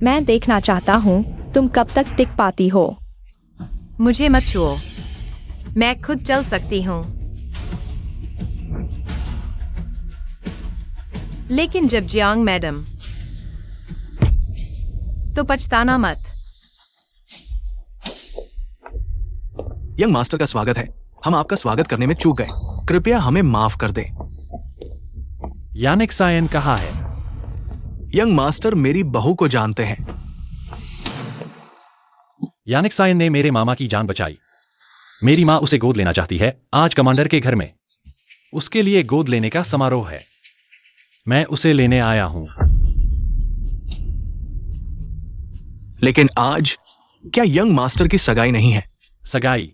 मैं देखना चाहता हूँ तुम कब तक टिक पाती हो। मुझे मत छुओ, मैं खुद चल सकती हूँ। लेकिन जब जियांग मैडम, तो पछताना मत। यंग मास्टर का स्वागत है। हम आपका स्वागत करने में चूक गए। कृपया हमें माफ कर दे। यानिक सायन कहाँ है? यंग मास्टर मेरी बहू को जानते हैं। यानिक सायन ने मेरे मामा की जान बचाई। मेरी माँ उसे गोद लेना चाहती है आज कमांडर के घर में। उसके लिए गोद लेने का समारोह है। मैं उसे लेने आया हूं। लेकिन आज क्या यंग मास्टर की सगाई नहीं है? सगाई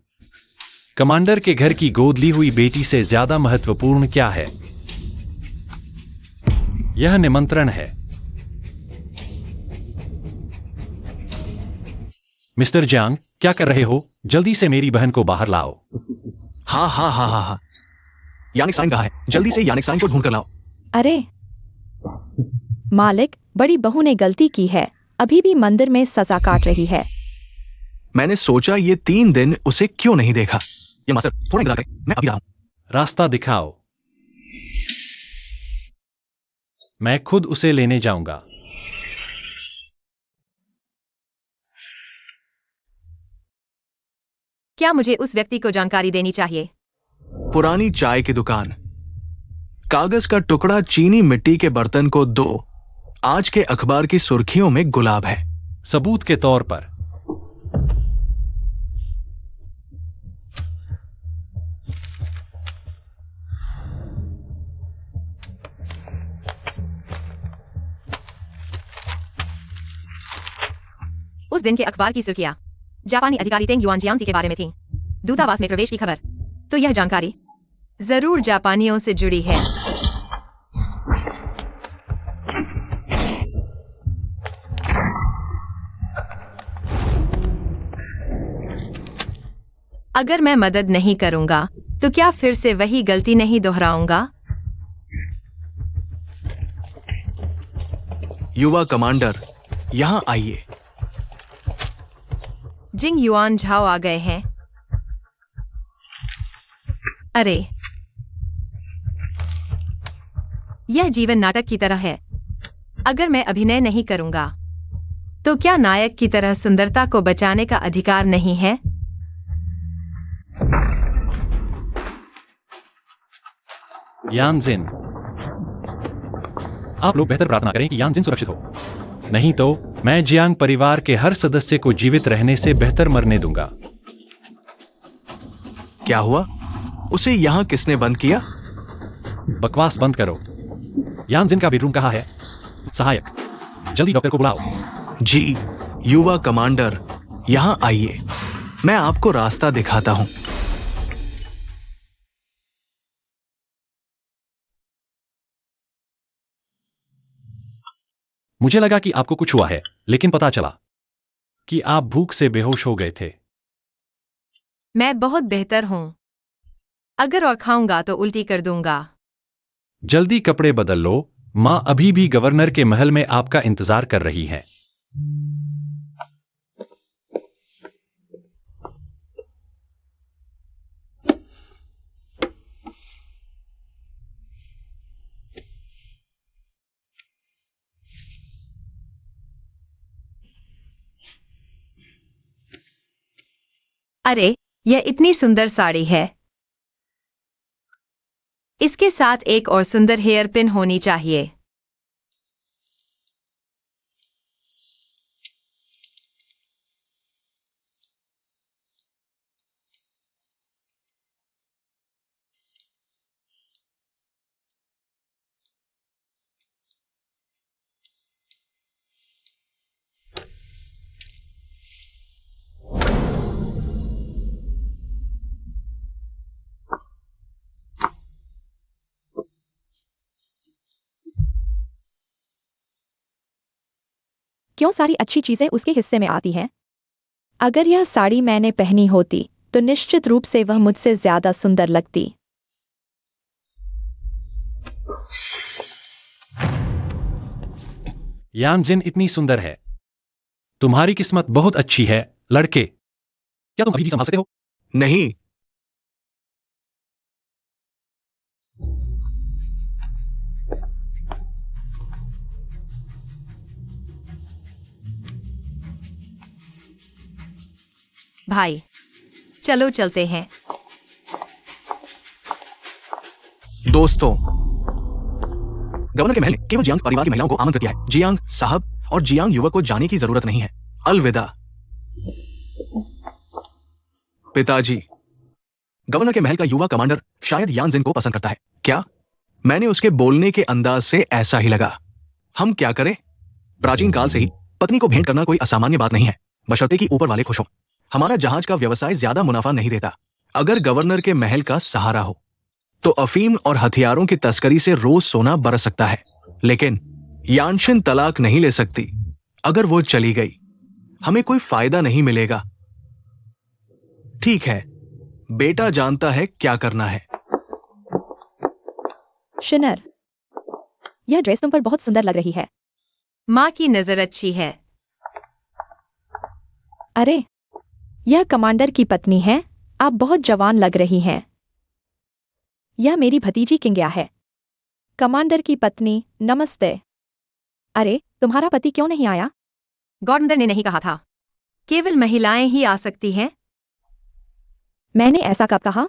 कमांडर के घर की गोद ली हुई बेटी से ज्यादा महत्वपूर्ण क्या है? यह निमंत्रण है। मिस्टर जियांग, क्या कर रहे हो? जल्दी से मेरी बहन को बाहर लाओ। हाँ हाँ हाँ हाँ हाँ। यानिक साइन कहाँ है? जल्दी से यानिक साइन को ढूंढ कर लाओ। अरे मालिक, बड़ी बहू ने गलती की है। अभी भी मंदिर में सजा काट रही है। मैंने सोचा ये 3 दिन उसे क्यों नहीं देखा। ये मास्टर थोड़ा इंतजार करें, मैं अभी रहा हूं। रास्ता दिखाओ। मैं खुद उसे लेने जाऊंगा। क्या मुझे उस व्यक्ति को जानकारी देनी चाहिए? पुरानी चाय की दुकान। कागज का टुकड़ा, चीनी मिट्टी के बर्तन को दो। आज के अखबार की सुर्खियों में गुलाब है। सबूत के तौर पर। उस दिन के अखबार की सुर्खियां जापानी अधिकारी तेंग युआन जियांग के बारे में थी। दूतावास में प्रवेश की खबर। तो यह जानकारी जरूर जापानियों से जुड़ी है। अगर मैं मदद नहीं करूंगा तो क्या फिर से वही गलती नहीं दोहराऊंगा? युवा कमांडर, यहां आइए। जिंग युआन झाओ आ गए हैं। अरे, यह जीवन नाटक की तरह है। अगर मैं अभिनय नहीं करूंगा तो क्या नायक की तरह सुंदरता को बचाने का अधिकार नहीं है? यानजिन, आप लोग बेहतर प्रार्थना करें कि यानजिन सुरक्षित हो। नहीं तो मैं जियांग परिवार के हर सदस्य को जीवित रहने से बेहतर मरने दूंगा। क्या हुआ? उसे यहाँ किसने बंद किया? बकवास बंद करो। यानजिन का बेडरूम कहाँ है? सहायक, जल्दी डॉक्टर को बुलाओ। जी, युवा कमांडर, यहाँ आइए, मैं आपको रास्ता दिखाता हूँ। मुझे लगा कि आपको कुछ हुआ है, लेकिन पता चला कि आप भूख से बेहोश हो गए थे। मैं बहुत बेहतर हूं। अगर और खाऊंगा तो उल्टी कर दूंगा। जल्दी कपड़े बदल लो, माँ अभी भी गवर्नर के महल में आपका इंतजार कर रही है। अरे, यह इतनी सुंदर साड़ी है। इसके साथ एक और सुंदर हेयर पिन होनी चाहिए। क्यों सारी अच्छी चीजें उसके हिस्से में आती हैं? अगर यह साड़ी मैंने पहनी होती तो निश्चित रूप से वह मुझसे ज्यादा सुंदर लगती। यानजिन इतनी सुंदर है। तुम्हारी किस्मत बहुत अच्छी है, लड़के। क्या तुम अभी भी संभाल सकते हो? नहीं, भाई, चलो चलते हैं। दोस्तों, गवर्नर के महल ने केवल जियांग परिवार की महिलाओं को आमंत्रित किया है। जियांग साहब और जियांग युवक को जाने की जरूरत नहीं है। अलविदा। पिताजी, गवर्नर के महल का युवा कमांडर शायद यानजिन को पसंद करता है। क्या? मैंने उसके बोलने के अंदाज से ऐसा ही लगा। हम क्या करें? प्राचीन काल से ही पत्नी को भेंट करना कोई असामान्य बात नहीं है, बशर्ते कि ऊपर वाले खुश हो। हमारा जहाज का व्यवसाय ज्यादा मुनाफा नहीं देता। अगर गवर्नर के महल का सहारा हो तो अफीम और हथियारों की तस्करी से रोज सोना बरस सकता है, लेकिन यानशिन तलाक नहीं ले सकती। अगर वो चली गई हमें कोई फायदा नहीं मिलेगा। ठीक है, बेटा जानता है क्या करना है। शिनर, यह ड्रेस तुम पर बहुत सुंदर लग रही है। माँ की नजर अच्छी है। अरे, यह कमांडर की पत्नी है। आप बहुत जवान लग रही हैं। यह मेरी भतीजी किंग्या है। कमांडर की पत्नी, नमस्ते। अरे, तुम्हारा पति क्यों नहीं आया? गवर्नर ने नहीं कहा था केवल महिलाएं ही आ सकती हैं। मैंने ऐसा कब कहा?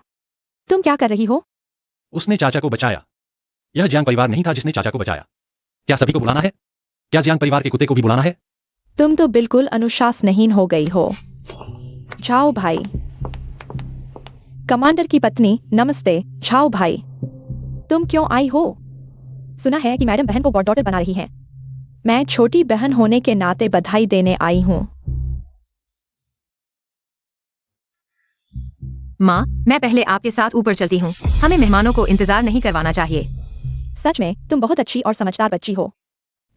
तुम क्या कर रही हो? उसने चाचा को बचाया। यह जियांग परिवार नहीं था जिसने चाचा को बचाया। क्या सभी को बुलाना है? क्या जियांग परिवार के कुत्ते को भी बुलाना है? तुम तो बिल्कुल अनुशासनहीन हो गई हो। जाओ भाई। कमांडर की पत्नी, नमस्ते। छाओ भाई, तुम क्यों आई हो? सुना है कि मैडम बहन को गॉडडॉटर बना रही हैं। मैं छोटी बहन होने के नाते बधाई देने आई हूँ। माँ, मैं पहले आपके साथ ऊपर चलती हूँ। हमें मेहमानों को इंतजार नहीं करवाना चाहिए। सच में तुम बहुत अच्छी और समझदार बच्ची हो।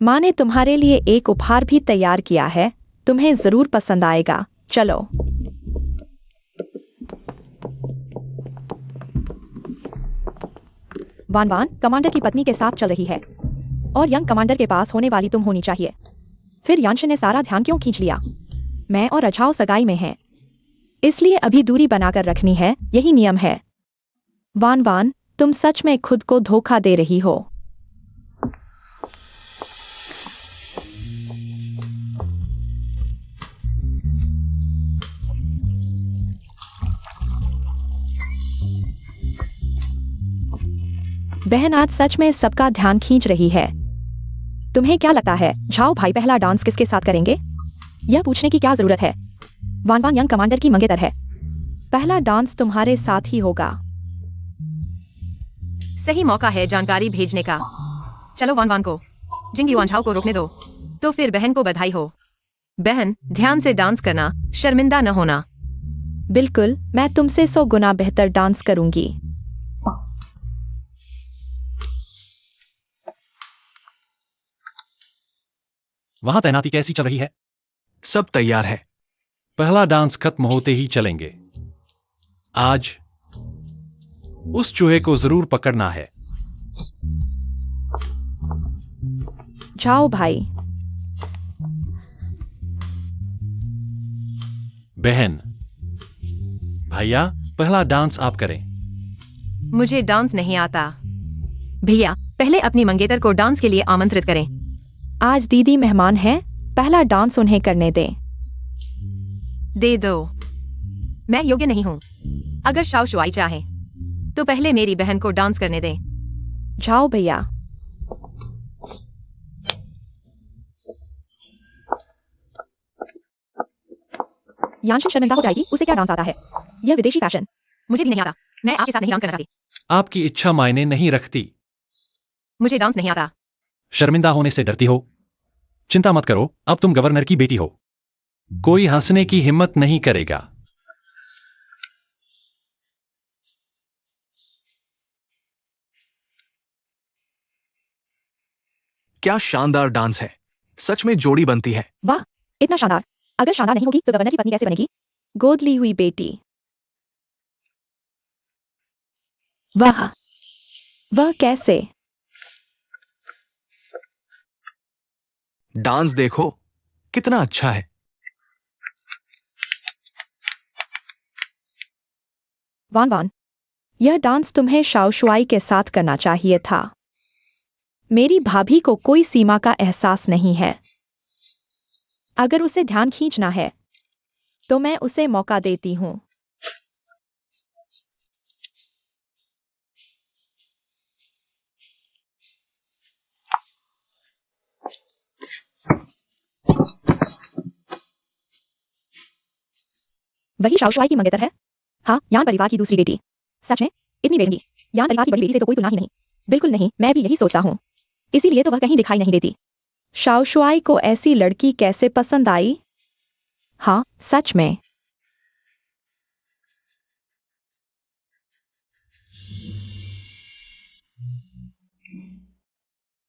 माँ ने तुम्हारे लिए एक उपहार भी तैयार किया है, तुम्हें जरूर पसंद आएगा। चलो। वान वान कमांडर की पत्नी के साथ चल रही है और यंग कमांडर के पास होने वाली तुम होनी चाहिए। फिर यानशिन ने सारा ध्यान क्यों खींच लिया? मैं और अछाओ सगाई में हैं, इसलिए अभी दूरी बनाकर रखनी है, यही नियम है। वान वान, तुम सच में खुद को धोखा दे रही हो। बहन आज सच में सबका ध्यान खींच रही है। तुम्हें क्या लगता है झाओ भाई पहला डांस किसके साथ करेंगे? यह पूछने की क्या जरूरत है। वान वान यंग कमांडर की मंगेतर है। पहला डांस तुम्हारे साथ ही होगा। सही मौका है जानकारी भेजने का। चलो वान वान को जिंग युआन झाओ को रोकने दो। तो फिर बहन को बधाई हो। बहन ध्यान से डांस करना, शर्मिंदा न होना। बिल्कुल, मैं तुमसे 100 गुना बेहतर डांस करूंगी। वहां तैनाती कैसी चल रही है? सब तैयार है। पहला डांस खत्म होते ही चलेंगे। आज उस चूहे को जरूर पकड़ना है। जाओ भाई। बहन, भैया पहला डांस आप करें। मुझे डांस नहीं आता। भैया पहले अपनी मंगेतर को डांस के लिए आमंत्रित करें। आज दीदी मेहमान है, पहला डांस उन्हें करने दे। दे दो। मैं योग्य नहीं हूं। अगर शाओ शुआई चाहे तो पहले मेरी बहन को डांस करने दें। जाओ भैया। यानशिन शर्मिंदा हो जाएगी, उसे क्या डांस आता है? यह विदेशी फैशन। मुझे भी नहीं आता। मैं आपके साथ नहीं डांस करना चाहती। आपकी इच्छा मायने नहीं रखती। मुझे डांस नहीं आता। शर्मिंदा होने से डरती हो? चिंता मत करो, अब तुम गवर्नर की बेटी हो। कोई हंसने की हिम्मत नहीं करेगा। क्या शानदार डांस है। सच में जोड़ी बनती है। वाह, इतना शानदार। अगर शानदार नहीं होगी तो गवर्नर की पत्नी कैसे बनेगी? गोद ली हुई बेटी। वाह, वह कैसे? डांस देखो कितना अच्छा है। वान वान, यह डांस तुम्हें शाओ शुआई के साथ करना चाहिए था। मेरी भाभी को कोई सीमा का एहसास नहीं है। अगर उसे ध्यान खींचना है तो मैं उसे मौका देती हूं। वही शाओ शुआई की मंगेतर है। हाँ, यान परिवार की दूसरी बेटी। सच में इतनी बेटी? यान परिवार की बड़ी बेटी से तो कोई तुलना ही नहीं। बिल्कुल नहीं, मैं भी यही सोचता हूँ। इसीलिए तो वह कहीं दिखाई नहीं देती। शाओ शुआई को ऐसी लड़की कैसे पसंद आई? हाँ, सच में।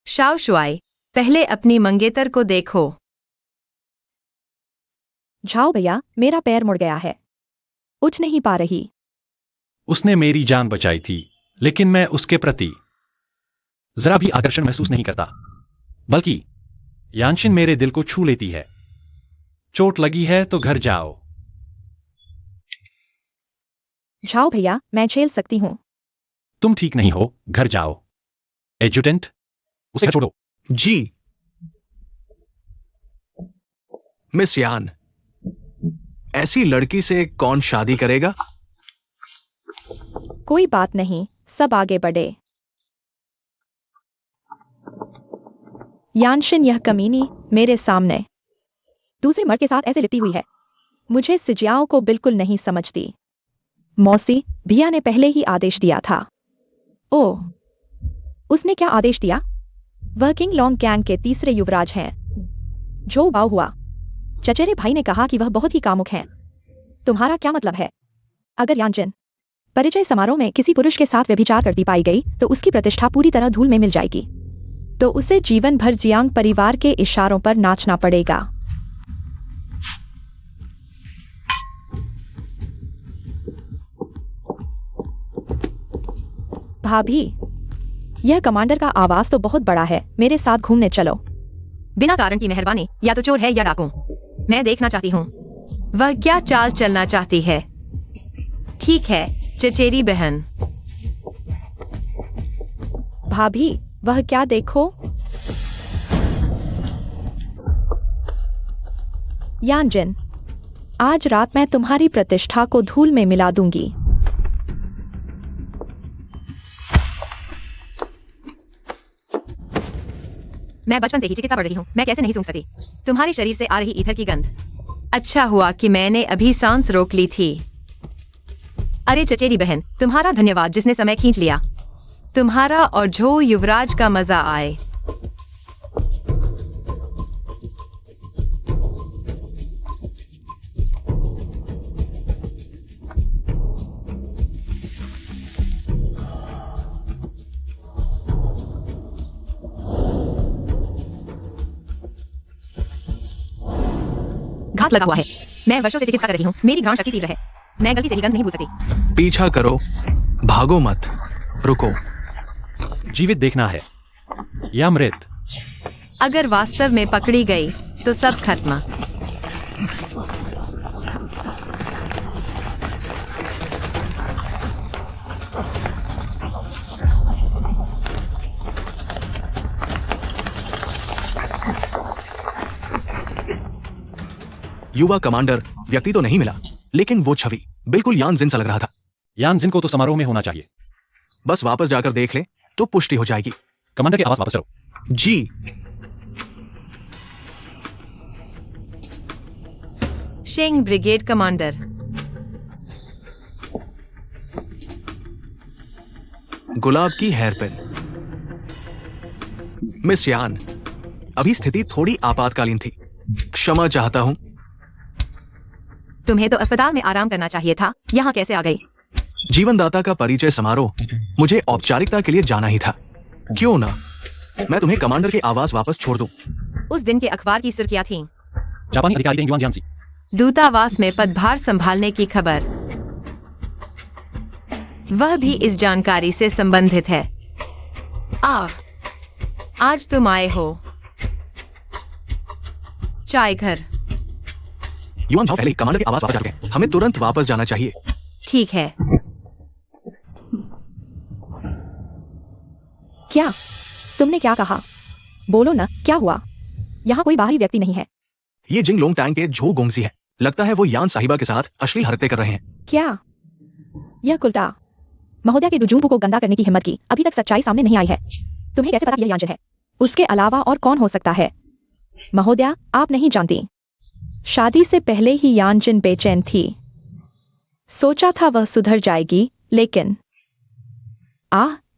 शाओ शुआई, पहले अपनी मंगेतर को देखो। जाओ भैया, मेरा पैर मुड़ गया है, उठ नहीं पा रही। उसने मेरी जान बचाई थी, लेकिन मैं उसके प्रति जरा भी आकर्षण महसूस नहीं करता। बल्कि यानशिन मेरे दिल को छू लेती है। चोट लगी है तो घर जाओ। जाओ भैया, मैं झेल सकती हूँ। तुम ठीक नहीं हो, घर जाओ। एजुटेंट, उसे छोड़ो। जी मिस यान, ऐसी लड़की से कौन शादी करेगा? कोई बात नहीं, सब आगे बढ़े। यानशिन यह कमीनी मेरे सामने दूसरे मर्द के साथ ऐसे लिपटी हुई है। मुझे सिजियाओ को बिल्कुल नहीं समझती। मौसी, भिया ने पहले ही आदेश दिया था। ओह, उसने क्या आदेश दिया? वह किंग लॉन्ग कैंग के तीसरे युवराज हैं। जो बाव हुआ। चचेरे भाई ने कहा कि वह बहुत ही कामुक हैं। तुम्हारा क्या मतलब है? अगर यानशिन परिचय समारोह में किसी पुरुष के साथ व्यभिचार करती पाई गई तो उसकी प्रतिष्ठा पूरी तरह धूल में मिल जाएगी। तो उसे जीवन भर जियांग परिवार के इशारों पर नाचना पड़ेगा। भाभी, यह कमांडर का आवाज तो बहुत बड़ा है। मेरे साथ घूमने चलो। बिना कारण की मेहरबानी, या तो चोर है या डाकू। मैं देखना चाहती हूँ वह क्या चाल चलना चाहती है। ठीक है चचेरी बहन। भाभी, वह क्या देखो। यानजिन, आज रात मैं तुम्हारी प्रतिष्ठा को धूल में मिला दूंगी। मैं बचपन से ही चिकित्सा पढ़ रही हूँ, मैं कैसे नहीं सूंघ सकी तुम्हारे शरीर से आ रही ईथर की गंध। अच्छा हुआ कि मैंने अभी सांस रोक ली थी। अरे चचेरी बहन, तुम्हारा धन्यवाद जिसने समय खींच लिया। तुम्हारा और झो युवराज का मजा आए। घात लगा हुआ है। मैं वर्षों से चिकित्सा कर रही हूँ, मेरी घ्राण शक्ति तीव्र है। मैं गलती से भी गंध नहीं भूल सकी। पीछा करो, भागो मत, रुको। जीवित देखना है या मृत। अगर वास्तव में पकड़ी गई तो सब खत्म। युवा कमांडर व्यक्ति तो नहीं मिला, लेकिन वो छवि बिल्कुल यानजिन सा लग रहा था। यानजिन को तो समारोह में होना चाहिए। बस वापस जाकर देख ले तो पुष्टि हो जाएगी। कमांडर की आवाज वापस करो। जी। शेंग ब्रिगेड कमांडर। गुलाब की हेयरपिन। मिस यान, अभी स्थिति थोड़ी आपातकालीन थी, क्षमा चाहता हूं। तुम्हें तो अस्पताल में आराम करना चाहिए था, यहाँ कैसे आ गई? जीवनदाता का परिचय समारोह, मुझे औपचारिकता के लिए जाना ही था। क्यों ना मैं तुम्हें कमांडर के आवास वापस छोड़ दूं। उस दिन के अखबार की सुर्खियां थीं। जापानी अधिकारी युआन जियांसी। दूतावास में पदभार संभालने की खबर। वह भी इस जानकारी से संबंधित है। आज तुम आए हो। चाय घर। युआन झाओ पहले कमांडर के आवास वापस जा चुके हैं। हमें तुरंत वापस जाना चाहिए। ठीक है। क्या? तुमने क्या कहा? बोलो ना, क्या हुआ? यहाँ कोई बाहरी व्यक्ति नहीं है। ये जिंग लोंग टैंग के झो गोंगसी है। लगता है वो यान साहिबा के साथ अश्लील हरकतें कर रहे हैं। क्या? यह कुल्टा महोदया के डुजूंबू को गंदा करने की हिम्मत की अभी तक सच्चाई सामने नहीं आई है। तुम्हें कैसे पता यह यानजिन है? उसके अलावा और कौन हो सकता है? महोदया, आप नहीं जानती। शादी से पहले ही यानजिन बेचैन थी। सोचा था वह सुधर जाएगी, लेकिन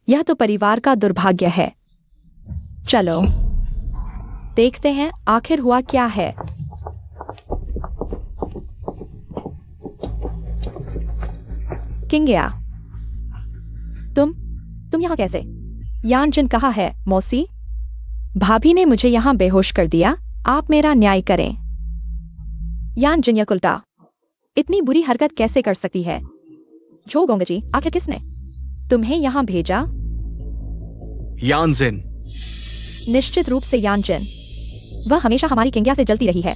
यह तो परिवार का दुर्भाग्य है। चलो देखते हैं आखिर हुआ क्या है। किंगया, तुम यहाँ कैसे? यानजिन कहाँ है? मौसी, भाभी ने मुझे यहाँ बेहोश कर दिया। आप मेरा न्याय करें। यानजिन या कुल्टा इतनी बुरी हरकत कैसे कर सकती है? झो गोंगजी, आखिर किसने तुम्हें यहाँ भेजा? यानजिन। निश्चित रूप से यानजिन। वह हमेशा हमारी किंगया से जलती रही है।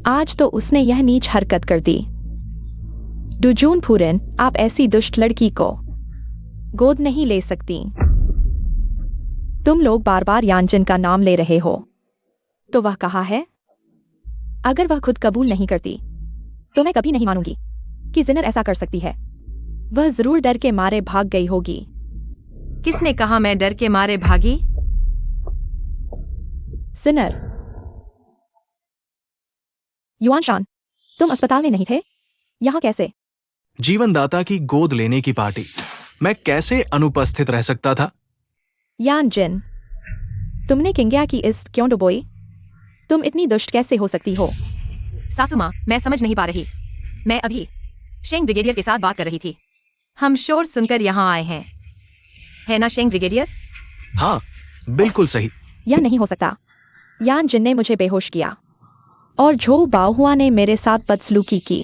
आज तो उसने यह नीच हरकत कर दी। डुजून फूरन, आप ऐसी दुष्ट लड़की को गोद नहीं ले सकती। तुम लोग बार बार यानजिन का नाम ले रहे हो, तो वह कहाँ है? अगर वह खुद कबूल नहीं करती तो मैं कभी नहीं मानूंगी कि जिनर ऐसा कर सकती है। वह जरूर डर के मारे भाग गई होगी। किसने कहा मैं डर के मारे भागी? जिनर। युआन शान, तुम अस्पताल में नहीं थे? यहाँ कैसे? जीवनदाता की गोद लेने की पार्टी, मैं कैसे अनुपस्थित रह सकता था? यानजिन, तुमने किंगया की इज्जत क्यों डुबोई? तुम इतनी दुष्ट कैसे हो सकती हो? सासू माँ, मैं समझ नहीं पा रही। मैं अभी शेंग ब्रिगेडियर के साथ बात कर रही थी। हम शोर सुनकर यहाँ आए हैं, है ना शेंग ब्रिगेडियर? हाँ, बिल्कुल सही। यह नहीं हो सकता। यानजिन ने मुझे बेहोश किया और झो बाओहुआ ने मेरे साथ बदसलूकी की।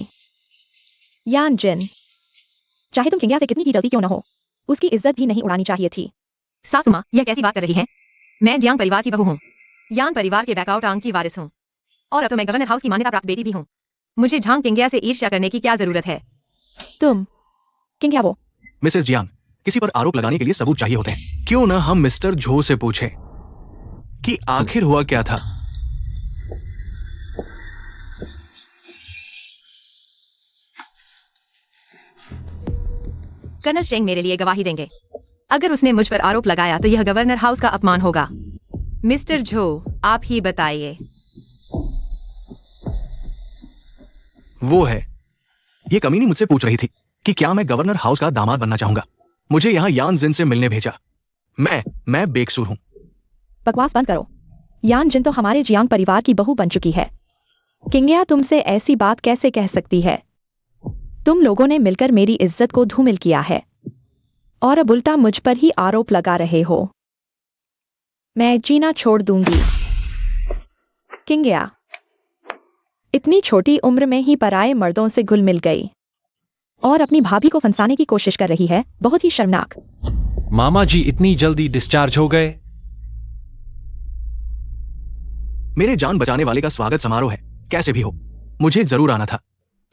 यानजिन, चाहे तुम किंगया से कितनी भी गलती क्यों न हो, उसकी इज्जत भी नहीं उड़ानी चाहिए थी। सासू माँ, यह कैसी बात कर रही हैं? मैं जियांग परिवार की बहू हूँ, यान परिवार के बैकआउट आंग की वारिस हूँ, और अब तो मैं गवर्नर हाउस की मान्यता प्राप्त बेटी भी हूँ। मुझे झांग किंगया से ईर्ष्या करने की क्या जरूरत है? तुम किंगया वो? मिसेस जियांग, किसी पर आरोप लगाने के लिए सबूत चाहिए होते हैं। क्यों ना हम मिस्टर झो से पूछें कि आखिर हुआ क्या था। कर्नल शेंग मेरे लिए गवाही देंगे। अगर उसने मुझ पर आरोप लगाया तो यह गवर्नर हाउस का अपमान होगा। मिस्टर झो, आप ही बताइए। वो है, ये कमीनी मुझसे पूछ रही थी कि क्या मैं गवर्नर हाउस का दामाद बनना चाहूंगा। मुझे यहाँ यान जिन से मिलने भेजा। मैं बेकसूर हूं। बकवास बंद करो। यान जिन तो हमारे जियांग परिवार की बहू बन चुकी है। किंगया तुमसे ऐसी बात कैसे कह सकती है? तुम लोगों ने मिलकर मेरी इज्जत को धूमिल किया है और अब उल्टा मुझ पर ही आरोप लगा रहे हो। मैं जीना छोड़ दूंगी। किंगया इतनी छोटी उम्र में ही पराये मर्दों से घुल मिल गई और अपनी भाभी को फंसाने की कोशिश कर रही है। बहुत ही शर्मनाक। मामा जी इतनी जल्दी डिस्चार्ज हो गए? मेरे जान बचाने वाले का स्वागत समारोह है। कैसे भी हो, मुझे जरूर आना था।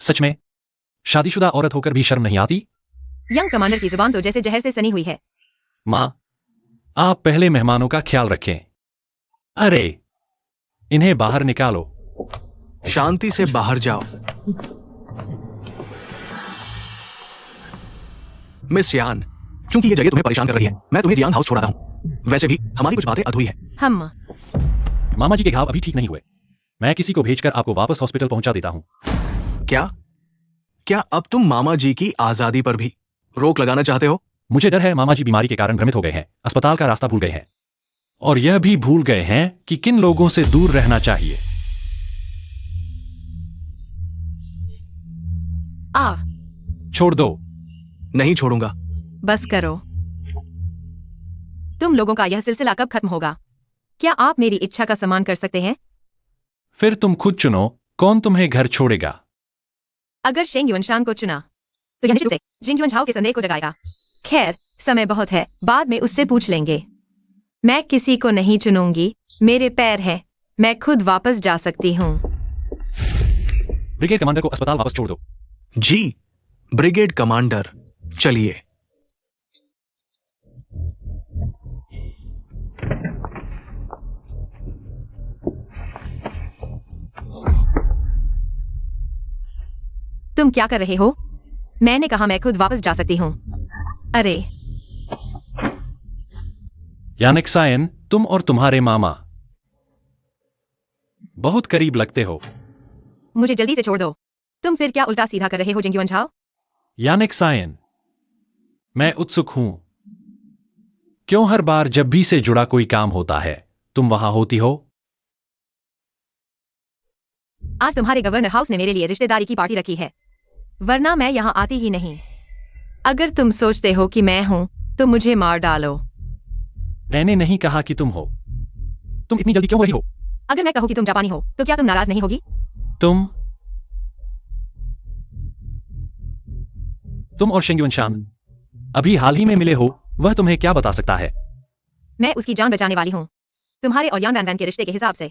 सच में? शादीशुदा औरत होकर भी शर्म नहीं आती? यंग कमांडर की जुबान तो जैसे जहर से सनी हुई है। माँ, आप पहले मेहमानों का ख्याल रखें। अरे, इन्हें बाहर निकालो। शांति से बाहर जाओ। मिस यान, चूंकि ये जगह तुम्हें परेशान कर रही है, मैं तुम्हें जियांग हाउस छोड़ रहा हूं। वैसे भी हमारी कुछ बातें अधूरी है। हम मामा जी के घाव अभी ठीक नहीं हुए। मैं किसी को भेजकर आपको वापस हॉस्पिटल पहुंचा देता हूं। क्या अब तुम मामा जी की आजादी पर भी रोक लगाना चाहते हो? मुझे डर है मामा जी बीमारी के कारण भ्रमित हो गए हैं, अस्पताल का रास्ता भूल गए हैं और यह भी भूल गए हैं कि किन लोगों से दूर रहना चाहिए। छोड़ दो। नहीं छोड़ूंगा। बस करो। तुम लोगों का यह सिलसिला कब खत्म होगा? क्या आप मेरी इच्छा का सम्मान कर सकते हैं? फिर तुम खुद चुनो कौन तुम्हें घर छोड़ेगा। अगर शेंग युनशान को चुना तो यह निश्चित से जिंग युनझाओ के संदेह को जगाएगा। खैर, समय बहुत है, बाद में उससे पूछ लेंगे। मैं किसी को नहीं चुनूंगी। मेरे पैर हैं, मैं खुद वापस जा सकती हूँ। ब्रिगेड कमांडर को अस्पताल वापस छोड़ दो। जी ब्रिगेड कमांडर, चलिए। तुम क्या कर रहे हो? मैंने कहा मैं खुद वापस जा सकती हूँ। अरे यानिक सायन, तुम और तुम्हारे मामा बहुत करीब लगते हो। मुझे जल्दी से छोड़ दो। तुम फिर क्या उल्टा सीधा कर रहे हो जिंग युनझाओ? यानिक सायन, मैं उत्सुक हूं। क्यों हर बार जब भी से जुड़ा कोई काम होता है तुम वहां होती हो? आज तुम्हारे गवर्नर हाउस ने मेरे लिए रिश्तेदारी की पार्टी रखी है, वरना मैं यहाँ आती ही नहीं। अगर तुम सोचते हो कि मैं हूं तो मुझे मार डालो। मैंने नहीं कहा कि तुम हो। तुम इतनी जल्दी क्यों हो रही हो? अगर मैं कहूं कि तुम जापानी हो तो क्या तुम नाराज नहीं होगी? तुम और शेंग युनशान अभी हाल ही में मिले हो, वह तुम्हें क्या बता सकता है? मैं उसकी जान बचाने वाली हूँ। तुम्हारे और यान वैन के रिश्ते के हिसाब से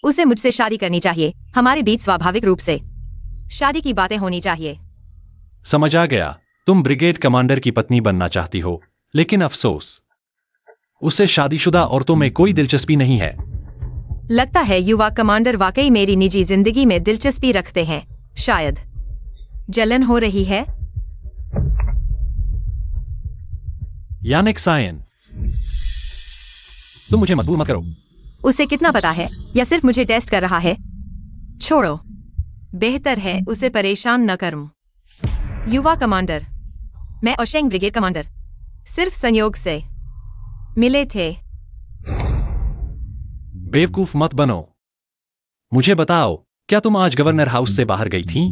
उसे मुझसे शादी करनी चाहिए। हमारे बीच स्वाभाविक रूप से शादी की बातें होनी चाहिए। समझ आ गया। तुम ब्रिगेड कमांडर की पत्नी बनना चाहती हो, लेकिन अफसोस उसे शादीशुदा औरतों में कोई दिलचस्पी नहीं है। लगता है युवा कमांडर वाकई मेरी निजी जिंदगी में दिलचस्पी रखते हैं। शायद जलन हो रही है। यानिक सायन, तुम मुझे मजबूर मत करो। उसे कितना पता है या सिर्फ मुझे टेस्ट कर रहा है? छोड़ो, बेहतर है उसे परेशान न करूं। युवा कमांडर, मैं और शेंग ब्रिगेड कमांडर सिर्फ संयोग से मिले थे। बेवकूफ मत बनो। मुझे बताओ, क्या तुम आज गवर्नर हाउस से बाहर गई थी?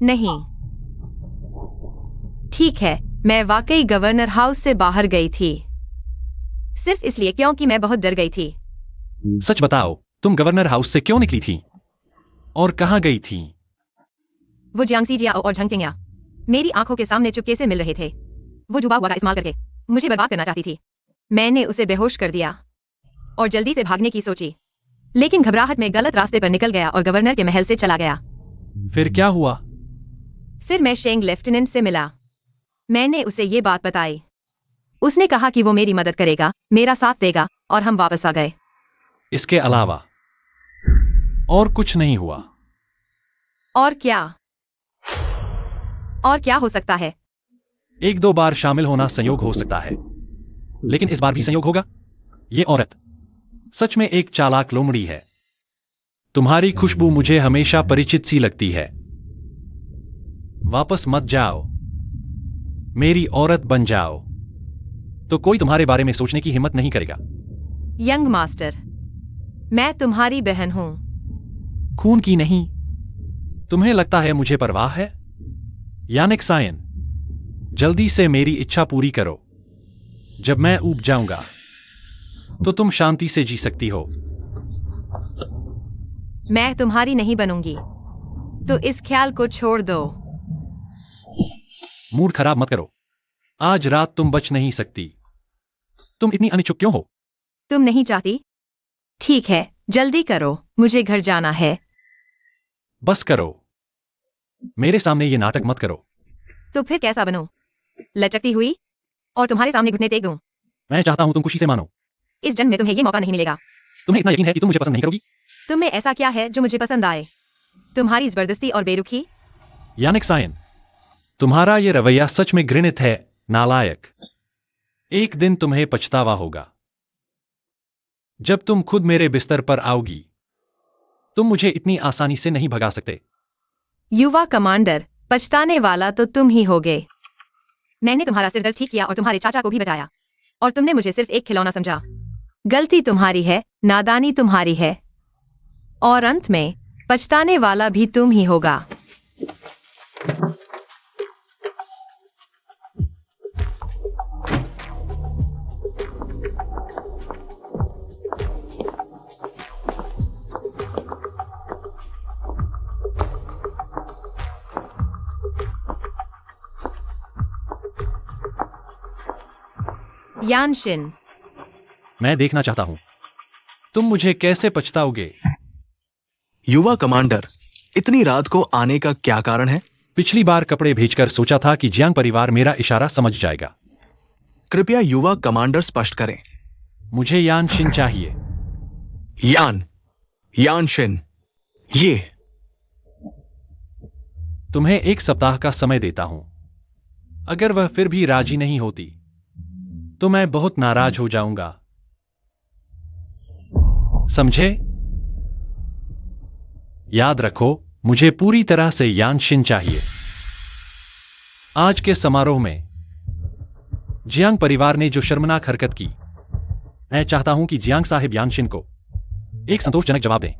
नहीं। ठीक है, मैं वाकई गवर्नर हाउस से बाहर गई थी, सिर्फ इसलिए क्योंकि मैं बहुत डर गई थी। सच बताओ, तुम गवर्नर हाउस से क्यों निकली थी और कहां गई थी? वो जियांगसी जियाओ और झंगकिंगया मेरी आंखों के सामने चुपके से मिल रहे थे। वो जुबा हुआ का इस्तेमाल करके मुझे बर्बाद करना चाहती थी। मैंने उसे बेहोश कर दिया और जल्दी से भागने की सोची, लेकिन घबराहट में गलत रास्ते पर निकल गया और गवर्नर के महल से चला गया। फिर क्या हुआ? फिर मैं शेंग लेफ्टिनेंट से मिला। मैंने उसे ये बात बताई। उसने कहा कि वो मेरी मदद करेगा, मेरा साथ देगा, और हम वापस आ गए। इसके अलावा और कुछ नहीं हुआ। और क्या? और क्या हो सकता है? एक दो बार शामिल होना संयोग हो सकता है, लेकिन इस बार भी संयोग होगा। ये औरत सच में एक चालाक लोमड़ी है। तुम्हारी खुशबू मुझे हमेशा परिचित सी लगती है। वापस मत जाओ, मेरी औरत बन जाओ, तो कोई तुम्हारे बारे में सोचने की हिम्मत नहीं करेगा। यंग मास्टर, मैं तुम्हारी बहन हूं। खून की नहीं। तुम्हें लगता है मुझे परवाह है? यानिक सायन, जल्दी से मेरी इच्छा पूरी करो। जब मैं ऊब जाऊंगा तो तुम शांति से जी सकती हो। मैं तुम्हारी नहीं बनूंगी, तो इस ख्याल को छोड़ दो। मूड खराब मत करो। आज रात तुम बच नहीं सकती। तुम इतनी अनिच्छुक क्यों हो? तुम नहीं चाहती? ठीक है, जल्दी करो, मुझे घर जाना है। बस करो, मेरे सामने ये नाटक मत करो। तो फिर कैसा बनूं? लचकती हुई और तुम्हारे सामने घुटने टेक दूं? मैं चाहता हूं तुम खुशी से मानो। इस जन्म में तुम्हें ये मौका नहीं मिलेगा। तुम्हें इतना यकीन है कि तुम मुझे पसंद नहीं करोगी? तुम में ऐसा क्या है जो मुझे पसंद आए? तुम्हारी जबरदस्ती और बेरुखी। यानिक सायन, तुम्हारा ये रवैया सच में घृणित है, नालायक। एक दिन तुम्हें पछतावा होगा जब तुम खुद मेरे बिस्तर पर आओगी। तुम मुझे इतनी आसानी से नहीं भगा सकते। युवा कमांडर, पछताने वाला तो तुम ही होगे। मैंने तुम्हारा सिर दर्द ठीक किया और तुम्हारे चाचा को भी बताया, और तुमने मुझे सिर्फ एक खिलौना समझा। गलती तुम्हारी है, नादानी तुम्हारी है, और अंत में पछताने वाला भी तुम ही होगा। यानशिन, मैं देखना चाहता हूं तुम मुझे कैसे पछताओगे। युवा कमांडर, इतनी रात को आने का क्या कारण है? पिछली बार कपड़े भेजकर सोचा था कि जियांग परिवार मेरा इशारा समझ जाएगा। कृपया युवा कमांडर स्पष्ट करें। मुझे यान शिन चाहिए। यान शिन, ये तुम्हें 1 सप्ताह का समय देता हूं। अगर वह फिर भी राजी नहीं होती तो मैं बहुत नाराज हो जाऊंगा, समझे? याद रखो, मुझे पूरी तरह से यानशिन चाहिए। आज के समारोह में जियांग परिवार ने जो शर्मनाक हरकत की, मैं चाहता हूं कि जियांग साहिब यानशिन को एक संतोषजनक जवाब दें।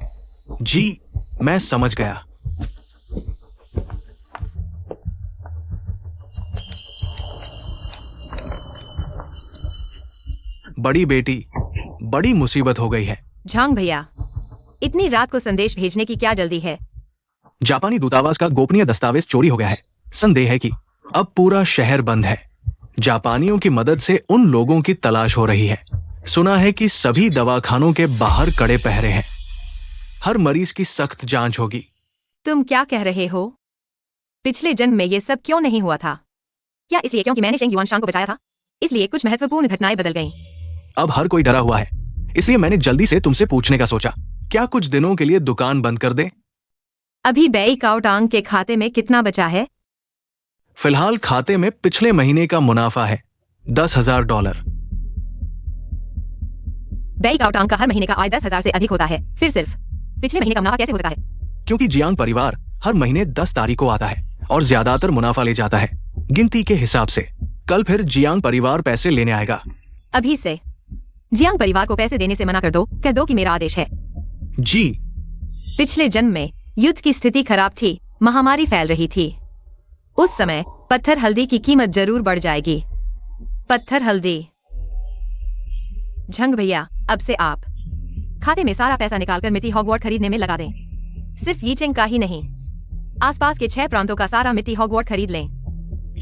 जी, मैं समझ गया। बड़ी बेटी, बड़ी मुसीबत हो गई है। झांग भैया, इतनी रात को संदेश भेजने की क्या जल्दी है? जापानी दूतावास का गोपनीय दस्तावेज चोरी हो गया है। संदेह है कि अब पूरा शहर बंद है। जापानियों की मदद से उन लोगों की तलाश हो रही है। सुना है कि सभी दवाखानों के बाहर कड़े पहरे हैं। हर मरीज की सख्त जांच होगी। तुम क्या कह रहे हो? पिछले जन्म में ये सब क्यों नहीं हुआ था? क्या इसलिए क्योंकि मैंने शेंग युआनशांग को बचाया था, इसलिए कुछ महत्वपूर्ण घटनाएं बदल गईं? अब हर कोई डरा हुआ है, इसलिए मैंने जल्दी से तुमसे पूछने का सोचा। क्या कुछ दिनों के लिए दुकान बंद कर दें? अभी बेई काओटांग के खाते में कितना बचा है? फिलहाल खाते में पिछले महीने का मुनाफा है $10,000। बेई काओटांग का हर महीने का आय 10,000 से अधिक होता है, फिर सिर्फ पिछले महीने का मुनाफा कैसे हो सकता है? क्योंकि जियांग परिवार हर महीने 10 तारीख को आता है और ज्यादातर मुनाफा ले जाता है, गिनती के हिसाब से। कल फिर जियांग परिवार पैसे लेने आएगा। अभी से जियांग परिवार को पैसे देने से मना कर दो, कह दो कि मेरा आदेश है। जी। पिछले जन्म में युद्ध की स्थिति खराब थी, महामारी फैल रही थी। उस समय पत्थर हल्दी की कीमत जरूर बढ़ जाएगी। पत्थर हल्दी। झंग भैया, अब से आप खाते में सारा पैसा निकालकर मिट्टी हॉगवॉर्ट खरीदने में लगा दें। सिर्फ यीचेंग का ही नहीं, आसपास के 6 प्रांतों का सारा मिट्टी हॉगवॉर्ट खरीद लें।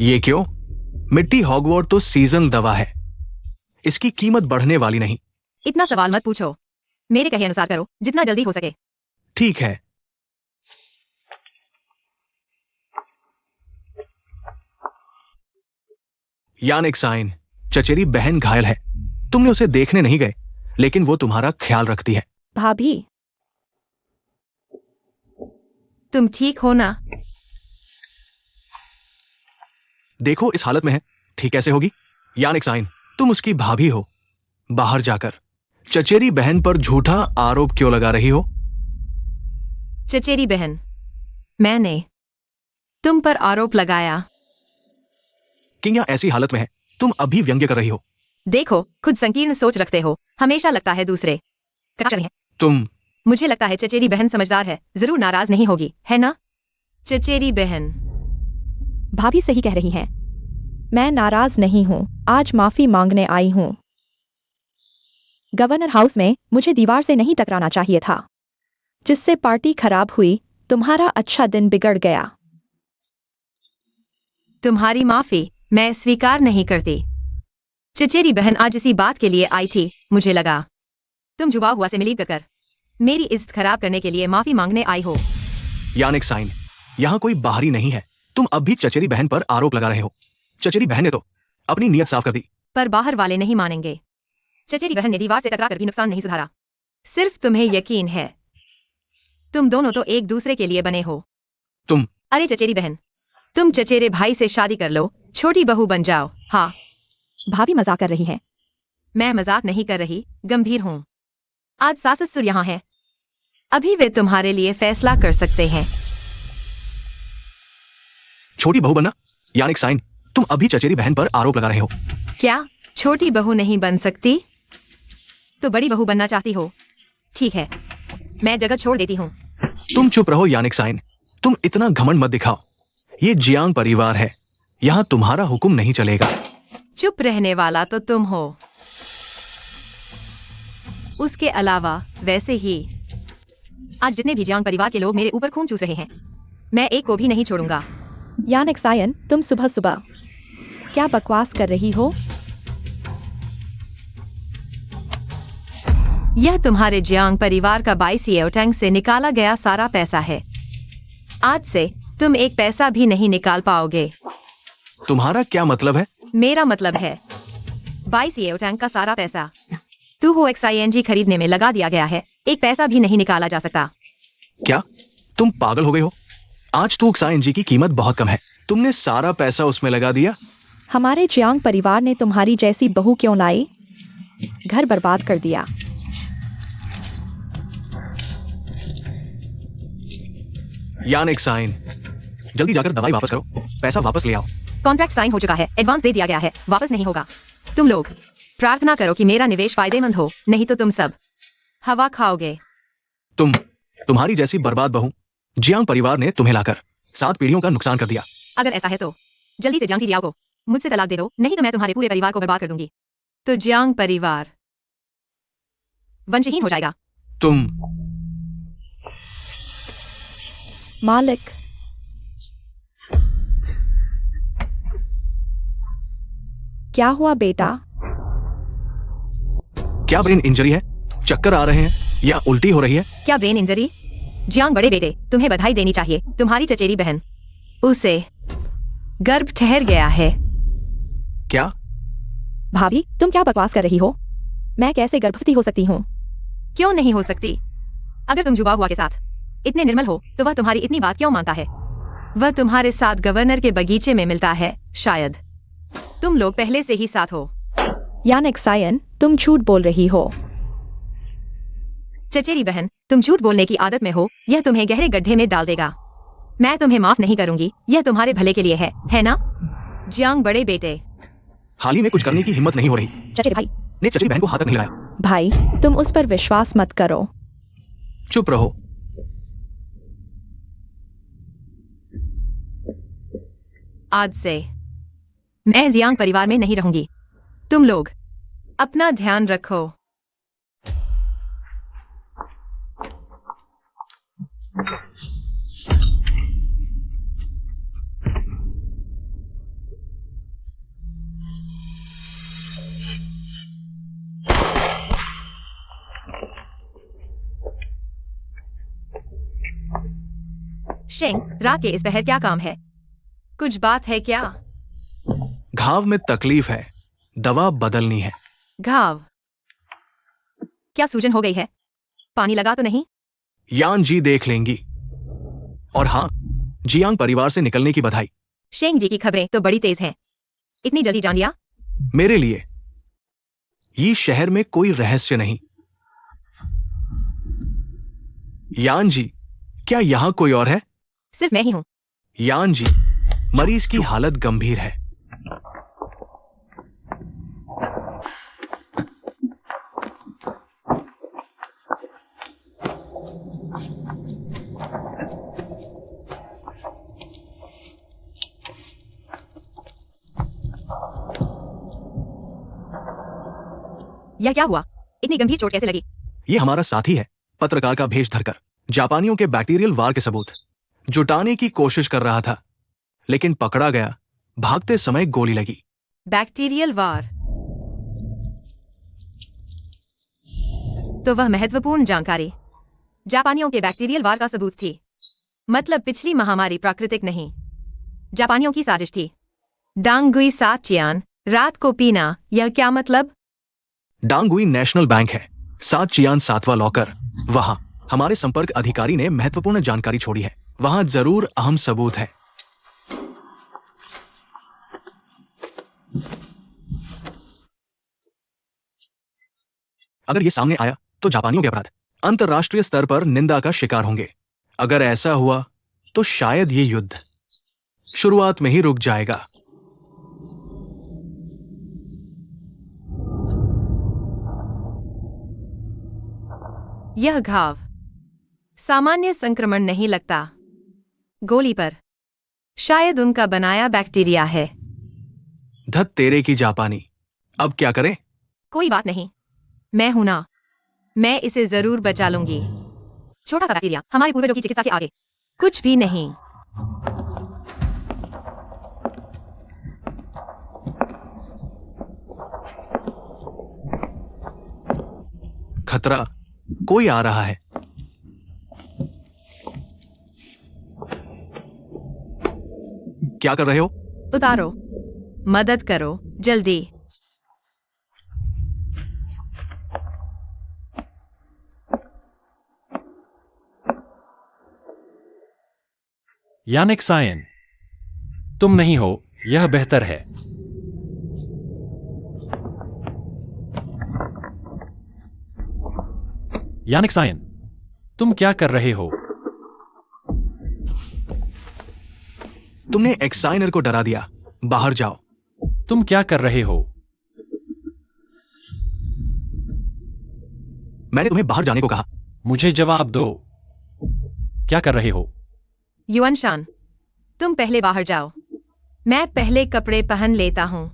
ये क्यों? मिट्टी हॉगवॉर्ट तो सीजन दवा है, इसकी कीमत बढ़ने वाली नहीं। इतना सवाल मत पूछो, मेरे कहे अनुसार करो, जितना जल्दी हो सके। ठीक है। यानिक साइन, चचेरी बहन घायल है। तुमने उसे देखने नहीं गए, लेकिन वो तुम्हारा ख्याल रखती है। भाभी, तुम ठीक हो ना? देखो इस हालत में है, ठीक कैसे होगी? यानिक साइन, तुम उसकी भाभी हो। बाहर जाकर चचेरी बहन पर झूठा आरोप क्यों लगा रही हो? चचेरी बहन, मैंने तुम पर आरोप लगाया। किंग ऐसी हालत में है, तुम अभी व्यंग्य कर रही हो। देखो, खुद संकीर्ण सोच रखते हो, हमेशा लगता है दूसरे कर रहे हैं। तुम मुझे लगता है चचेरी बहन समझदार है, जरूर नाराज नहीं होगी, है ना? चचेरी बहन, भाभी सही कह रही हैं। मैं नाराज नहीं हूं, आज माफी मांगने आई हूं। गवर्नर हाउस में मुझे दीवार से नहीं टकराना चाहिए था, जिससे पार्टी खराब हुई। तुम्हारा अच्छा दिन बिगड़ गया। तुम्हारी माफी मैं स्वीकार नहीं करती। चचेरी बहन आज इसी बात के लिए आई थी। मुझे लगा तुम जुबा हुआ से मिली कर मेरी इज्जत खराब करने के लिए माफी मांगने आई हो। यानिक साइन, यहाँ कोई बाहरी नहीं है। तुम अब भी चचेरी बहन पर आरोप लगा रहे हो। चचेरी बहन ने तो अपनी नीयत साफ कर दी। पर बाहर वाले नहीं मानेंगे। चचेरी बहन ने दीवार से टकरा कर भी नुकसान नहीं सुधारा। सिर्फ तुम्हें यकीन है, तुम दोनों तो एक दूसरे के लिए बने हो। तुम अरे चचेरी बहन, तुम चचेरे भाई से शादी कर लो, छोटी बहू बन जाओ। हाँ, भाभी मजाक कर रही हैं। मैं मजाक नहीं कर रही, गंभीर हूँ। आज सास ससुर यहाँ है, अभी वे तुम्हारे लिए फैसला कर सकते हैं। छोटी बहू बनना? यानिक साइन, तुम अभी चचेरी बहन पर आरोप लगा रहे हो। क्या छोटी बहू नहीं बन सकती? तो बड़ी बहू बनना चाहती हो? ठीक है, मैं जगह छोड़ देती हूँ। तुम चुप रहो यानिक साइन, तुम इतना घमंड मत दिखाओ। ये जियांग परिवार है, यहाँ तुम्हारा हुक्म नहीं चलेगा। चुप रहने वाला तो तुम हो। उसके अलावा वैसे ही आज जितने भी जियांग परिवार के लोग मेरे ऊपर खून चूस रहे हैं, मैं एक को भी नहीं छोड़ूंगा। यानिक सायन, तुम सुबह सुबह क्या बकवास कर रही हो? यह तुम्हारे जियांग परिवार का 22 येओटैंग से निकाला गया सारा पैसा है। आज से तुम एक पैसा भी नहीं निकाल पाओगे। तुम्हारा क्या मतलब है? मेरा मतलब है 22 येओटैंग का सारा पैसा तू हो XING खरीदने में लगा दिया गया है। एक पैसा भी नहीं निकाला जा सकता। क्या तुम पागल हो गई हो? आज तो XING की कीमत बहुत कम है, तुमने सारा पैसा उसमें लगा दिया। हमारे जियांग परिवार ने तुम्हारी जैसी बहू क्यों लाई? घर बर्बाद कर दिया। यानिक साइन, जल्दी जाकर दवाई वापस करो, पैसा वापस ले आओ। कॉन्ट्रैक्ट साइन हो चुका है, एडवांस दे दिया गया है, वापस नहीं होगा। तुम लोग प्रार्थना करो कि मेरा निवेश फायदेमंद हो, नहीं तो तुम सब हवा खाओगे। तुम्हारी जैसी बर्बाद बहू जियांग परिवार ने तुम्हें लाकर 7 पीढ़ियों का नुकसान कर दिया। अगर ऐसा है तो जल्दी से जियांग जियाओ को मुझसे तलाक दे दो, नहीं तो मैं तुम्हारे पूरे परिवार को बर्बाद कर दूंगी। तो जियांग परिवार वंशहीन हो जाएगा। तुम मालिक, क्या हुआ बेटा? क्या ब्रेन इंजरी है? चक्कर आ रहे हैं या उल्टी हो रही है? क्या ब्रेन इंजरी? जियांग बड़े बेटे, तुम्हें बधाई देनी चाहिए। तुम्हारी चचेरी बहन, उसे गर्भ ठहर गया है। क्या? भाभी, तुम क्या बकवास कर रही हो? मैं कैसे गर्भवती हो सकती हूँ? क्यों नहीं हो सकती? अगर तुम जुबा हुआ के साथ इतने निर्मल हो तो वह तुम्हारी इतनी बात क्यों मानता है? वह तुम्हारे साथ गवर्नर के बगीचे में मिलता है, शायद तुम लोग पहले से ही साथ हो। यानिक सायन, तुम झूठ बोल रही हो। चचेरी बहन, तुम झूठ बोलने की आदत में हो, यह तुम्हें गहरे गड्ढे में डाल देगा। मैं तुम्हें माफ नहीं करूंगी, यह तुम्हारे भले के लिए है ना? जियांग बड़े बेटे, हाल ही में कुछ करने की हिम्मत नहीं हो रही चचेरे भाई ने चचेरी बहन को हाथ तक नहीं लगाया। भाई, तुम उस पर विश्वास मत करो। चुप रहो। आज से मैं जियांग परिवार में नहीं रहूंगी। तुम लोग अपना ध्यान रखो। शेंग, रात के इस पहर क्या काम है? कुछ बात है क्या? घाव में तकलीफ है, दवा बदलनी है। घाव। क्या सूजन हो गई है? पानी लगा तो नहीं? यान जी देख लेंगी। और हाँ, जियांग परिवार से निकलने की बधाई। शेंग जी की खबरें तो बड़ी तेज हैं। इतनी जल्दी जान लिया? मेरे लिए ये शहर में कोई रहस्य नहीं। यान जी, क्या यहां कोई और है? सिर्फ मैं ही हूं। यान जी, मरीज की हालत गंभीर है। यह क्या हुआ? इतनी गंभीर चोट कैसे लगी? ये हमारा साथी है, पत्रकार का भेष धरकर जापानियों के बैक्टीरियल वार के सबूत जुटाने की कोशिश कर रहा था, लेकिन पकड़ा गया। भागते समय गोली लगी। बैक्टीरियल वार तो वह महत्वपूर्ण जानकारी जापानियों के बैक्टीरियल वार का सबूत थी। मतलब पिछली महामारी प्राकृतिक नहीं, जापानियों की साजिश थी। डांगुई साचियान, रात को पीना, यह क्या मतलब? डांगुई नेशनल बैंक है, सात चियान 7वां लॉकर। वहां हमारे संपर्क अधिकारी ने महत्वपूर्ण जानकारी छोड़ी है। वहां जरूर अहम सबूत है। अगर ये सामने आया तो जापानियों के अपराध अंतर्राष्ट्रीय स्तर पर निंदा का शिकार होंगे। अगर ऐसा हुआ तो शायद ये युद्ध शुरुआत में ही रुक जाएगा। यह घाव सामान्य संक्रमण नहीं लगता। गोली पर शायद उनका बनाया बैक्टीरिया है। धत तेरे की जापानी। अब क्या करें? कोई बात नहीं, मैं हूं ना। मैं इसे जरूर बचा लूंगी। छोटा सा बैक्टीरिया हमारे पूर्वजों की चिकित्सा के आगे कुछ भी नहीं। खतरा, कोई आ रहा है। क्या कर रहे हो? उतारो, मदद करो, जल्दी। यानिक सायन, तुम नहीं हो, यह बेहतर है। यानिक सायन, तुम क्या कर रहे हो? तुमने एक्साइनर को डरा दिया। बाहर जाओ। तुम क्या कर रहे हो? मैंने तुम्हें बाहर जाने को कहा। मुझे जवाब दो। क्या कर रहे हो? युआनशान, तुम पहले बाहर जाओ। मैं पहले कपड़े पहन लेता हूं।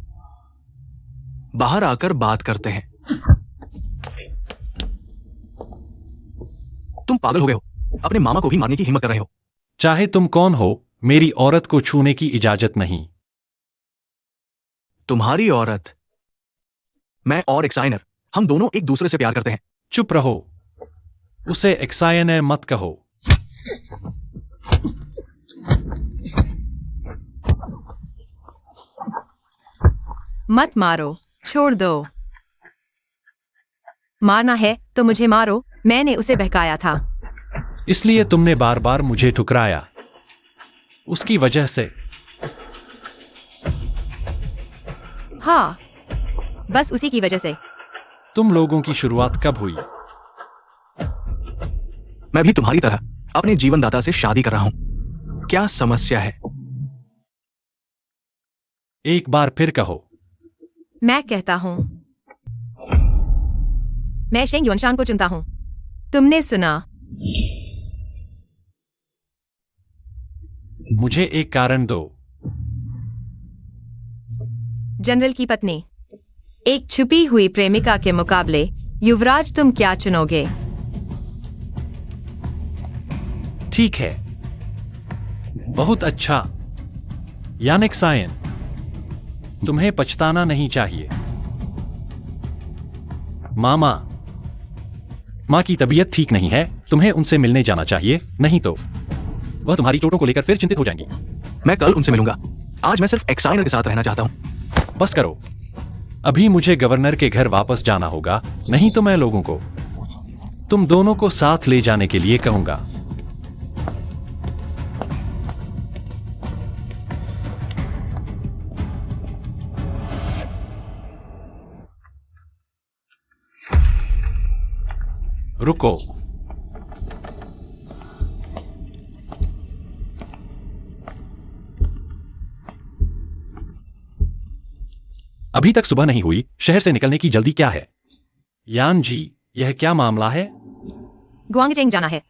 बाहर आकर बात करते हैं। तुम पागल हो गए हो। अपने मामा को भी मारने की हिम्मत कर रहे हो। चाहे तुम कौन हो, मेरी औरत को छूने की इजाजत नहीं। तुम्हारी औरत? मैं और एक्साइनर, हम दोनों एक दूसरे से प्यार करते हैं। चुप रहो। उसे एक्सायन मत कहो। मत मारो, छोड़ दो। मारना है तो मुझे मारो, मैंने उसे बहकाया था। इसलिए तुमने बार बार मुझे ठुकराया। उसकी वजह से। हाँ, बस उसी की वजह से। तुम लोगों की शुरुआत कब हुई? मैं भी तुम्हारी तरह अपने जीवनदाता से शादी कर रहा हूं। क्या समस्या है? एक बार फिर कहो। मैं कहता हूं, मैं शेंग युआनशान को चुनता हूं। तुमने सुना? मुझे एक कारण दो। जनरल की पत्नी, एक छुपी हुई प्रेमिका के मुकाबले युवराज, तुम क्या चुनोगे? ठीक है, बहुत अच्छा। यानिक सायन, तुम्हें पछताना नहीं चाहिए। माँ की तबीयत ठीक नहीं है, तुम्हें उनसे मिलने जाना चाहिए, नहीं तो वह तुम्हारी चोटों को लेकर फिर चिंतित हो जाएंगी। मैं कल उनसे मिलूंगा। आज मैं सिर्फ एक्साइनर के साथ रहना चाहता हूं। बस करो, अभी मुझे गवर्नर के घर वापस जाना होगा, नहीं तो मैं लोगों को तुम दोनों को साथ ले जाने के लिए कहूंगा। रुको। अभी तक सुबह नहीं हुई, शहर से निकलने की जल्दी क्या है? यान जी, यह क्या मामला है? गुआंगजेंग जाना है।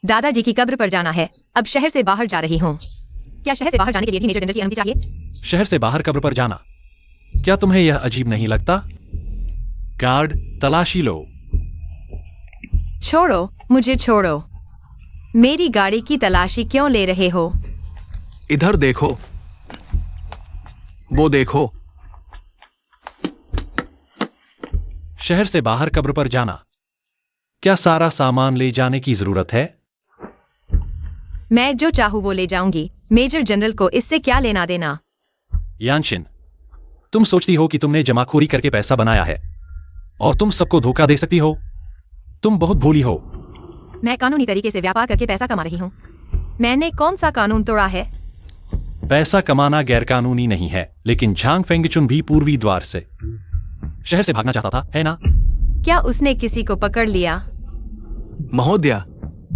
दादाजी की कब्र पर जाना है। अब शहर से बाहर जा रही हूँ। क्या शहर से बाहर जाने के लिए भी मेजर जनरल की अनुमति चाहिए? शहर से बाहर कब्र पर जाना, क्या तुम्हें यह अजीब नहीं लगता? गार्ड, तलाशी लो। छोड़ो, मुझे छोड़ो। मेरी गाड़ी की तलाशी क्यों ले रहे हो? इधर देखो, वो देखो। शहर से बाहर कब्र पर जाना, क्या सारा सामान ले जाने की जरूरत है? मैं जो चाहूँ वो ले जाऊंगी। मेजर जनरल को इससे क्या लेना देना? यानशिन, तुम सोचती हो कि तुमने जमाखोरी करके पैसा बनाया है और तुम सबको धोखा दे सकती हो? तुम बहुत भोली हो। मैं कानूनी तरीके से व्यापार करके पैसा कमा रही हूँ। मैंने कौन सा कानून तोड़ा है? पैसा कमाना गैरकानूनी नहीं है, लेकिन झांग फेंगचुन भी पूर्वी द्वार से शहर से भागना चाहता था, है ना? क्या उसने किसी को पकड़ लिया? महोदया,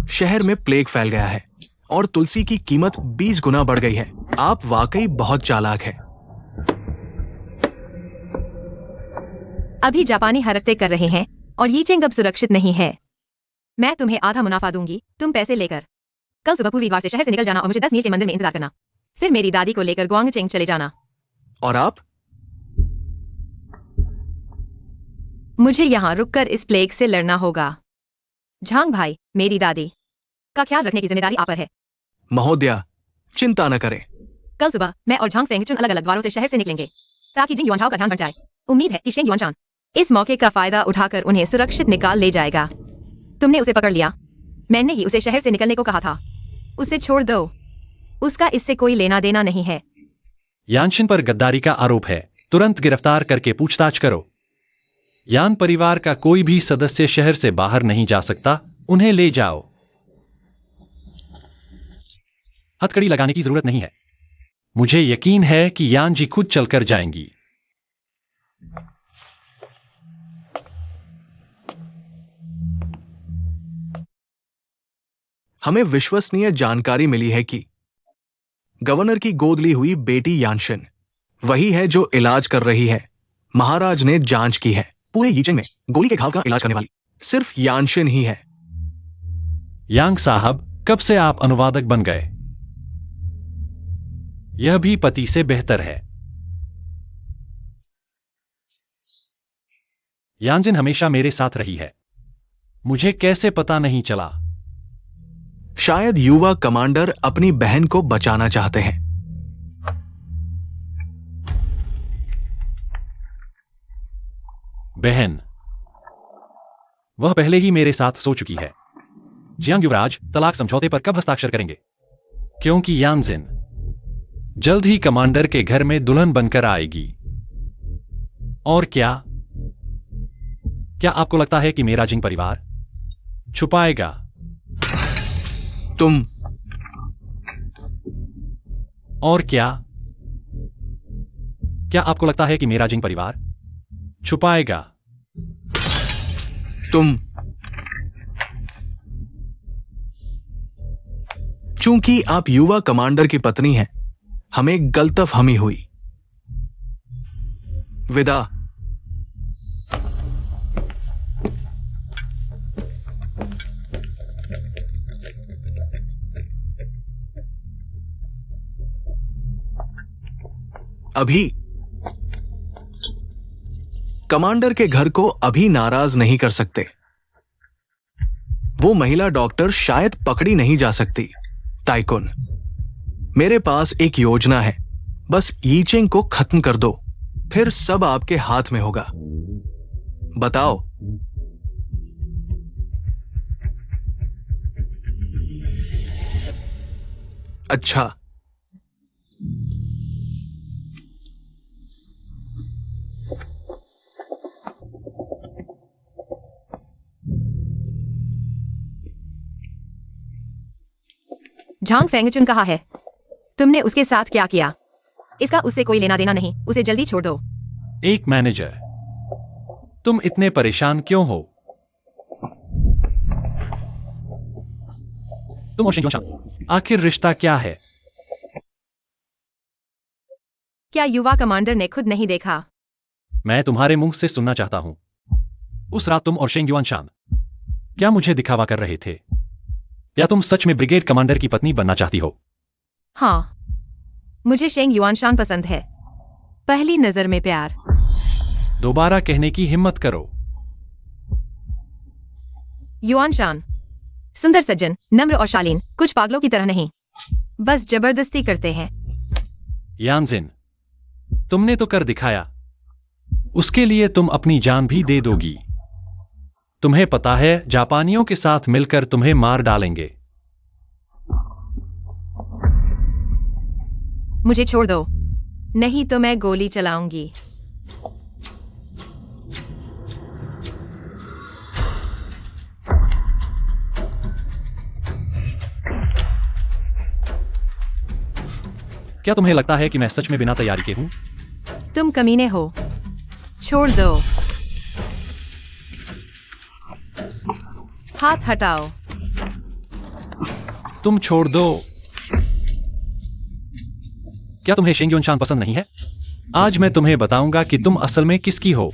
शहर में प्लेग फैल गया है और तुलसी की कीमत 20 गुना बढ़ गई है। आप वाकई बहुत चालाक हैं। अभी जापानी हरकतें कर रहे हैं और यीचेंग अब सुरक्षित नहीं है। मैं तुम्हें आधा मुनाफा दूंगी, तुम पैसे लेकर कल सुबह पूर्वी द्वार से शहर से निकल जाना और मुझे 10 मील के मंदिर में इंतजार करना। फिर मेरी दादी को लेकर गुआंगचेंग चले जाना। और आप? मुझे यहाँ रुककर इस प्लेग से लड़ना होगा। झांग भाई, मेरी दादी का ख्याल रखने की जिम्मेदारी आप पर है। महोदया, चिंता न करें। कल सुबह मैं और झांग फेंगचुन अलग अलग द्वारों से शहर से निकलेंगे ताकि जिंग युआनचाओ का ध्यान बन जाए। उम्मीद है कि शेंग युआनचान इस मौके का फायदा उठाकर उन्हें सुरक्षित निकाल ले जाएगा। तुमने उसे पकड़ लिया। मैंने ही उसे शहर से निकलने को कहा था। उसे छोड़ दो, उसका इससे कोई लेना देना नहीं है। यानशिन पर गद्दारी का आरोप है, तुरंत गिरफ्तार करके पूछताछ करो। यान परिवार का कोई भी सदस्य शहर से बाहर नहीं जा सकता, उन्हें ले जाओ। हथकड़ी लगाने की जरूरत नहीं है। मुझे यकीन है कि यान जी खुद चलकर जाएंगी। हमें विश्वसनीय जानकारी मिली है कि गवर्नर की गोद ली हुई बेटी यानशिन वही है जो इलाज कर रही है। महाराज ने जांच की है, पूरे यीचेंग में गोली के घाव का इलाज करने वाली सिर्फ यानशिन ही है। यांग साहब, कब से आप अनुवादक बन गए? यह भी पति से बेहतर है। यानजिन हमेशा मेरे साथ रही है, मुझे कैसे पता नहीं चला? शायद युवा कमांडर अपनी बहन को बचाना चाहते हैं। बहन? वह पहले ही मेरे साथ सो चुकी है। जियांग युवराज तलाक समझौते पर कब हस्ताक्षर करेंगे? क्योंकि यानजिन जल्द ही कमांडर के घर में दुल्हन बनकर आएगी। और क्या आपको लगता है कि मेरा जिंग परिवार छुपाएगा? तुम और क्या आपको लगता है कि मेरा जिंग परिवार छुपाएगा? तुम चूंकि आप युवा कमांडर की पत्नी हैं, हमें गलतफहमी हुई। विदा। अभी कमांडर के घर को अभी नाराज नहीं कर सकते। वो महिला डॉक्टर शायद पकड़ी नहीं जा सकती। ताइकुन, मेरे पास एक योजना है, बस यीचेंग को खत्म कर दो, फिर सब आपके हाथ में होगा। बताओ। अच्छा, झांग फेंगचुन कहाँ है? तुमने उसके साथ क्या किया? इसका उससे कोई लेना देना नहीं, उसे जल्दी छोड़ दो। एक मैनेजर, तुम इतने परेशान क्यों हो? तुम और शेंग आखिर रिश्ता क्या है? क्या युवा कमांडर ने खुद नहीं देखा? मैं तुम्हारे मुंह से सुनना चाहता हूं। उस रात तुम और शेंग युआनशान क्या मुझे दिखावा कर रहे थे? या तुम सच में ब्रिगेड कमांडर की पत्नी बनना चाहती हो? हाँ, मुझे शेंग युआनशान पसंद है। पहली नजर में प्यार। दोबारा कहने की हिम्मत करो। युआनशान सुंदर, सज्जन, नम्र और शालीन, कुछ पागलों की तरह नहीं, बस जबरदस्ती करते हैं। यानजिन, तुमने तो कर दिखाया। उसके लिए तुम अपनी जान भी दे दोगी। तुम्हें पता है, जापानियों के साथ मिलकर तुम्हें मार डालेंगे। मुझे छोड़ दो, नहीं तो मैं गोली चलाऊंगी। क्या तुम्हें लगता है कि मैं सच में बिना तैयारी के हूं? तुम कमीने हो, छोड़ दो। हाथ हटाओ। तुम छोड़ दो। क्या तुम्हें शेंग युआनशान पसंद नहीं है? आज मैं तुम्हें बताऊंगा कि तुम असल में किसकी हो।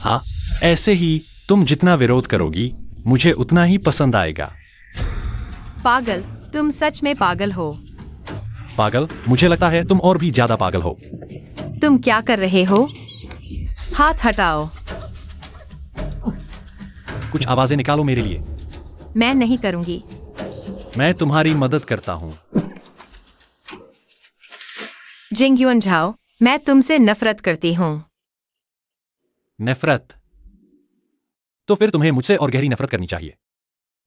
हाँ, ऐसे ही तुम जितना विरोध करोगी, मुझे उतना ही पसंद आएगा। पागल, तुम सच में पागल हो। पागल? मुझे लगता है तुम और भी ज्यादा पागल हो। तुम क्या कर रहे हो? हाथ हटाओ। कुछ आवाजें निकालो मेरे लिए। मैं नहीं करूंगी। मैं तुम्हारी मदद करता हूं। जिंग युन झाओ, मैं तुमसे नफरत करती हूं। नफरत? तो फिर तुम्हें मुझसे और गहरी नफरत करनी चाहिए।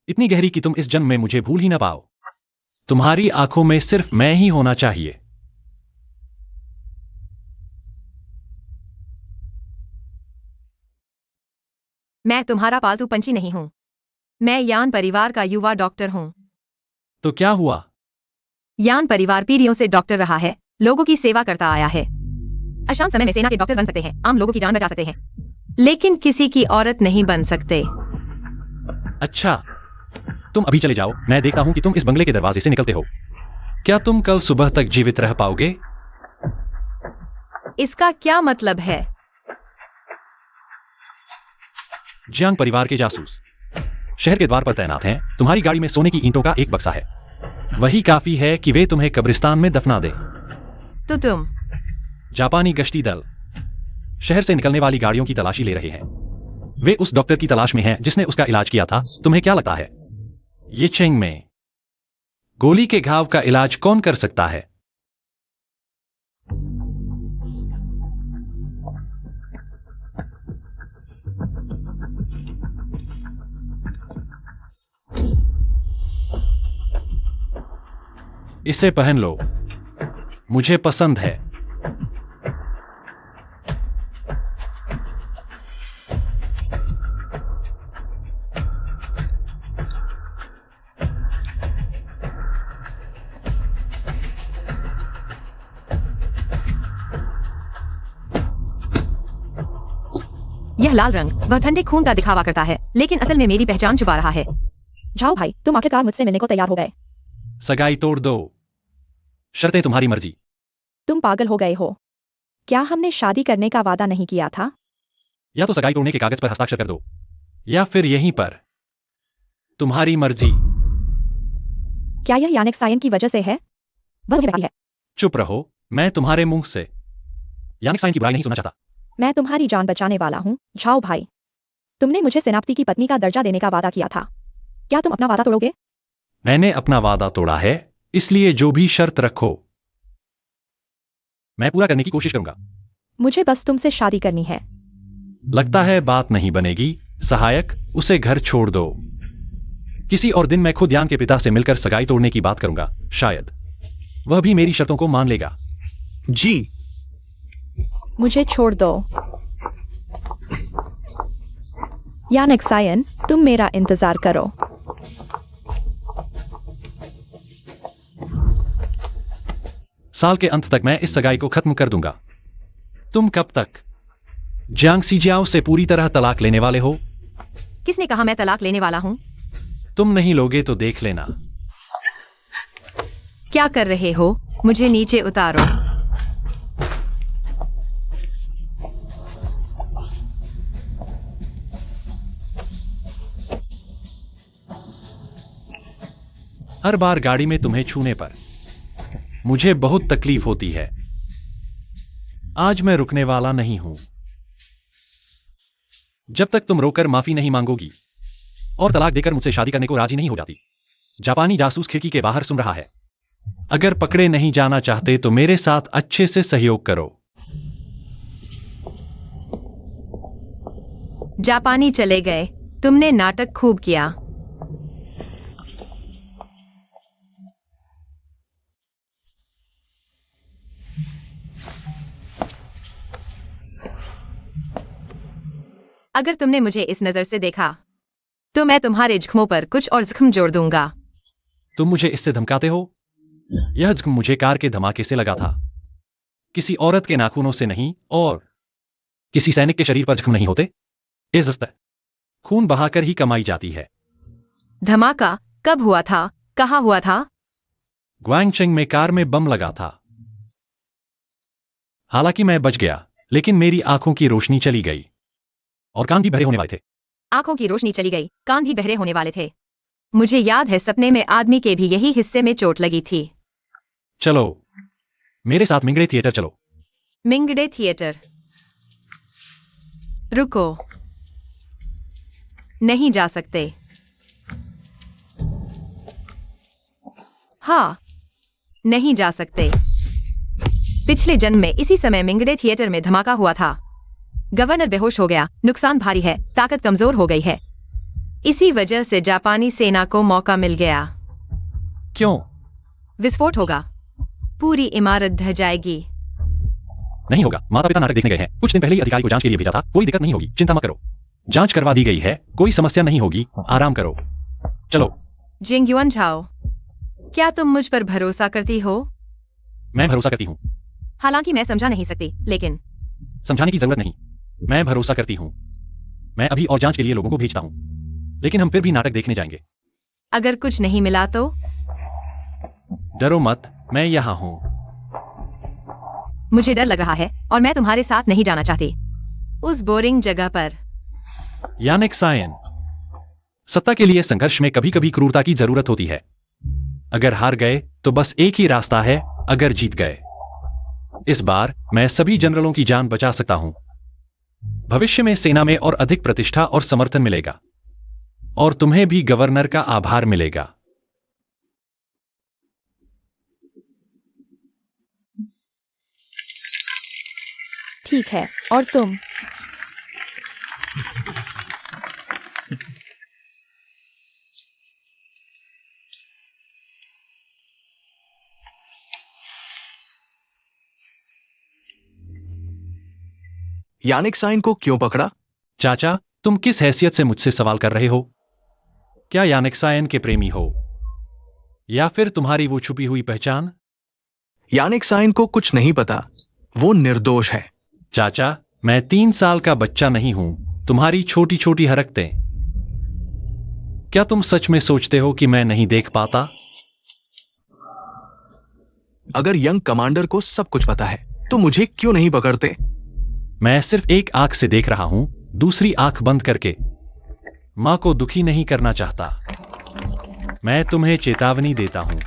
इतनी गहरी कि तुम इस जन्म में मुझे भूल ही ना पाओ। तुम्हारी आंखों में सिर्फ मैं ही होना चाहिए। मैं तुम्हारा पालतू पंछी नहीं हूं। मैं यान परिवार का युवा डॉक्टर हूं। तो क्या हुआ? यान परिवार पीढ़ियों से डॉक्टर रहा है, लोगों की सेवा करता आया है। अशांत समय में सेना के डॉक्टर बन सकते हैं, आम लोगों की जान बचा सकते हैं, लेकिन किसी की औरत नहीं बन सकते। अच्छा, तुम अभी चले जाओ। मैं देखता हूं कि तुम इस बंगले के दरवाजे से निकलते हो। क्या तुम कल सुबह तक जीवित रह पाओगे? इसका क्या मतलब है? जियांग परिवार के जासूस शहर के द्वार पर तैनात हैं। तुम्हारी गाड़ी में सोने की ईंटों का एक बक्सा है। वही काफी है कि वे तुम्हें कब्रिस्तान में दफना दें। तो तुम? जापानी गश्ती दल शहर से निकलने वाली गाड़ियों की तलाशी ले रहे हैं। वे उस डॉक्टर की तलाश में हैं जिसने उसका इलाज किया था। तुम्हें क्या लगता है, ये चेंग में गोली के घाव का इलाज कौन कर सकता है? इसे पहन लो, मुझे पसंद है। यह लाल रंग वह ठंडे खून का दिखावा करता है, लेकिन असल में मेरी पहचान छुपा रहा है। जाओ भाई, तुम आखिरकार मुझसे मिलने को तैयार हो गए। सगाई तोड़ दो। शर्तें तुम्हारी मर्जी। तुम पागल हो गए हो। क्या हमने शादी करने का वादा नहीं किया था? या तो सगाई तोड़ने के कागज पर हस्ताक्षर कर दो, या फिर यहीं पर। तुम्हारी मर्जी। क्या यह यानिक सायन की वजह से है? वह तुम्हें बताती है। चुप रहो, मैं तुम्हारे मुंह से यानिक साइन की बुराई नहीं सुनना चाहता। मैं तुम्हारी जान बचाने वाला हूँ, जाओ भाई। तुमने मुझे सेनापति की पत्नी का दर्जा देने का वादा किया था। क्या तुम अपना वादा तोड़ोगे? मैंने अपना वादा तोड़ा है, इसलिए जो भी शर्त रखो मैं पूरा करने की कोशिश करूंगा। मुझे बस तुमसे शादी करनी है। लगता है बात नहीं बनेगी। सहायक, उसे घर छोड़ दो। किसी और दिन मैं खुद यान के पिता से मिलकर सगाई तोड़ने की बात करूंगा। शायद वह भी मेरी शर्तों को मान लेगा। जी। मुझे छोड़ दो। यानिक सायन, तुम मेरा इंतजार करो। साल के अंत तक मैं इस सगाई को खत्म कर दूंगा। तुम कब तक जियांग सीजियाओ से पूरी तरह तलाक लेने वाले हो? किसने कहा मैं तलाक लेने वाला हूँ? तुम नहीं लोगे तो देख लेना। क्या कर रहे हो? मुझे नीचे उतारो। हर बार गाड़ी में तुम्हें छूने पर मुझे बहुत तकलीफ होती है। आज मैं रुकने वाला नहीं हूं जब तक तुम रोकर माफी नहीं मांगोगी और तलाक देकर मुझसे शादी करने को राजी नहीं हो जाती। जापानी जासूस खिड़की के बाहर सुन रहा है। अगर पकड़े नहीं जाना चाहते तो मेरे साथ अच्छे से सहयोग करो। जापानी चले गए। तुमने नाटक खूब किया। अगर तुमने मुझे इस नजर से देखा तो मैं तुम्हारे जख्मों पर कुछ और जख्म जोड़ दूंगा। तुम मुझे इससे धमकाते हो? यह जख्म मुझे कार के धमाके से लगा था, किसी औरत के नाखूनों से नहीं, और किसी सैनिक के शरीर पर जख्म नहीं होते। इज्जत खून बहाकर ही कमाई जाती है। धमाका कब हुआ था? कहाँ हुआ था? ग्वांगचेंग में कार में बम लगा था। हालांकि मैं बच गया, लेकिन मेरी आंखों की रोशनी चली गई और कान भी बहरे होने वाले थे। आंखों की रोशनी चली गई, कान भी बहरे होने वाले थे। मुझे याद है सपने में आदमी के भी यही हिस्से में चोट लगी थी। चलो मेरे साथ मिंगड़े थिएटर चलो। मिंगडे थिएटर? रुको, नहीं जा सकते। हाँ, नहीं जा सकते। पिछले जन्म में इसी समय मिंगडे थिएटर में धमाका हुआ था। गवर्नर बेहोश हो गया, नुकसान भारी है, ताकत कमजोर हो गई है। इसी वजह से जापानी सेना को मौका मिल गया। क्यों? विस्फोट होगा, पूरी इमारत ढह जाएगी। नहीं होगा, माता पिता नाटक देखने गए हैं। कुछ दिन पहले ही अधिकारी को जांच के लिए भेजा था। कोई दिक्कत नहीं होगी, चिंता मत करो। जांच करवा दी गई है, कोई समस्या नहीं होगी, आराम करो। चलो। जिंगयुआन झाओ, क्या तुम मुझ पर भरोसा करती हो? मैं भरोसा करती हूँ। हालांकि मैं समझा नहीं सकती, लेकिन समझाने की जरूरत नहीं, मैं भरोसा करती हूँ। मैं अभी और जांच के लिए लोगों को भेजता हूँ, लेकिन हम फिर भी नाटक देखने जाएंगे। अगर कुछ नहीं मिला तो? डरो मत, मैं यहाँ हूँ। मुझे डर लग रहा है और मैं तुम्हारे साथ नहीं जाना चाहती उस बोरिंग जगह पर। यानिक सायन, सत्ता के लिए संघर्ष में कभी कभी क्रूरता की जरूरत होती है। अगर हार गए तो बस एक ही रास्ता है, अगर जीत गए इस बार मैं सभी जनरलों की जान बचा सकता हूं। भविष्य में सेना में और अधिक प्रतिष्ठा और समर्थन मिलेगा, और तुम्हें भी गवर्नर का आभार मिलेगा। ठीक है, और तुम? यानिक साइन को क्यों पकड़ा? चाचा, तुम किस हैसियत से मुझसे सवाल कर रहे हो? क्या यानिक सायन के प्रेमी हो, या फिर तुम्हारी वो छुपी हुई पहचान? यानिक साइन को कुछ नहीं पता, वो निर्दोष है। चाचा, मैं 3 साल का बच्चा नहीं हूं। तुम्हारी छोटी छोटी हरकतें, क्या तुम सच में सोचते हो कि मैं नहीं देख पाता? अगर यंग कमांडर को सब कुछ पता है तो मुझे क्यों नहीं पकड़ते? मैं सिर्फ एक आंख से देख रहा हूं, दूसरी आंख बंद करके। मां को दुखी नहीं करना चाहता। मैं तुम्हें चेतावनी देता हूं,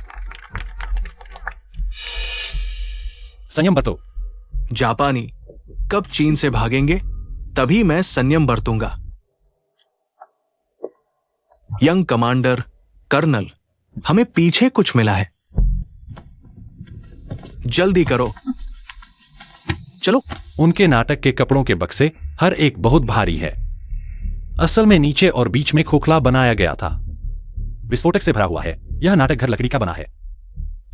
संयम बरतो। जापानी कब चीन से भागेंगे, तभी मैं संयम बरतूंगा। यंग कमांडर, कर्नल, हमें पीछे कुछ मिला है, जल्दी करो। चलो। उनके नाटक के कपड़ों के बक्से हर एक बहुत भारी है। असल में नीचे और बीच में खोखला बनाया गया था। विस्फोटक से भरा हुआ है। यह नाटक घर लकड़ी का बना है।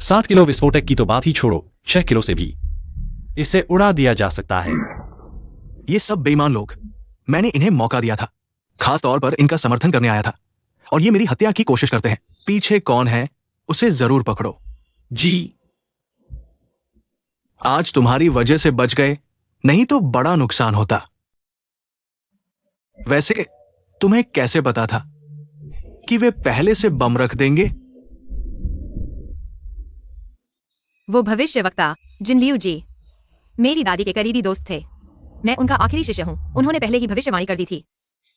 7 किलो विस्फोटक की तो बात ही छोड़ो, 6 किलो से भी इसे उड़ा दिया जा सकता है। ये सब बेईमान लोग, मैंने इन्हें मौका दिया था, खास तौर पर इनका समर्थन करने आया था, और ये मेरी हत्या की कोशिश करते हैं। पीछे कौन है, उसे जरूर पकड़ो। जी। आज तुम्हारी वजह से बच गए, नहीं तो बड़ा नुकसान होता। वैसे तुम्हें कैसे पता था कि वे पहले से बम रख देंगे? वो भविष्यवक्ता जिनलियू जी मेरी दादी के करीबी दोस्त थे। मैं उनका आखिरी शिष्य हूँ। उन्होंने पहले ही भविष्यवाणी कर दी थी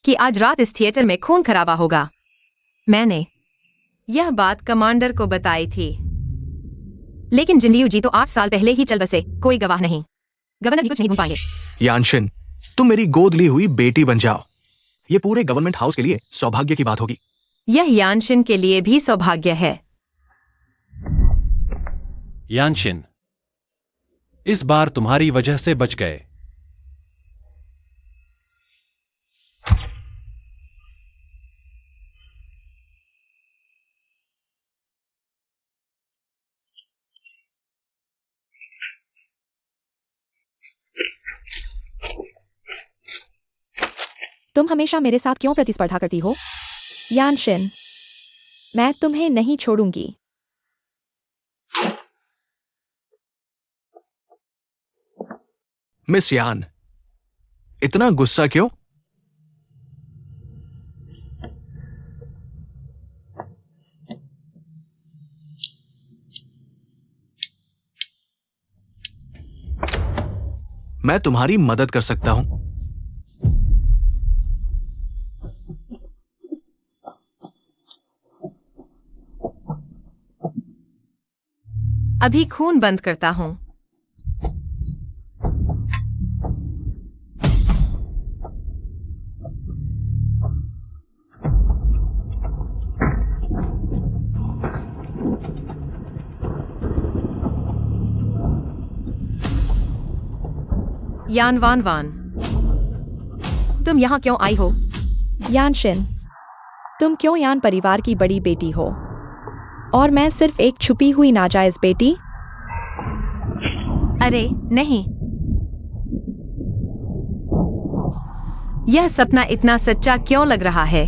कि आज रात इस थिएटर में खून खराबा होगा। मैंने यह बात कमांडर को बताई थी, लेकिन जिनलियू जी तो 8 साल पहले ही चल बसे। कोई गवाह नहीं। गवर्नर भी कुछ नहीं ढूंढ पाएंगे। यानशिन, तुम मेरी गोद ली हुई बेटी बन जाओ। ये पूरे गवर्नमेंट हाउस के लिए सौभाग्य की बात होगी। यह यानशिन के लिए भी सौभाग्य है। यानशिन, इस बार तुम्हारी वजह से बच गए। तुम हमेशा मेरे साथ क्यों प्रतिस्पर्धा करती हो? यानशिन, मैं तुम्हें नहीं छोड़ूंगी। मिस यान, इतना गुस्सा क्यों? मैं तुम्हारी मदद कर सकता हूं। अभी खून बंद करता हूँ। यान वान वान, तुम यहाँ क्यों आई हो? यानशिन, तुम क्यों यान परिवार की बड़ी बेटी हो और मैं सिर्फ एक छुपी हुई नाजायज बेटी? अरे नहीं, यह सपना इतना सच्चा क्यों लग रहा है?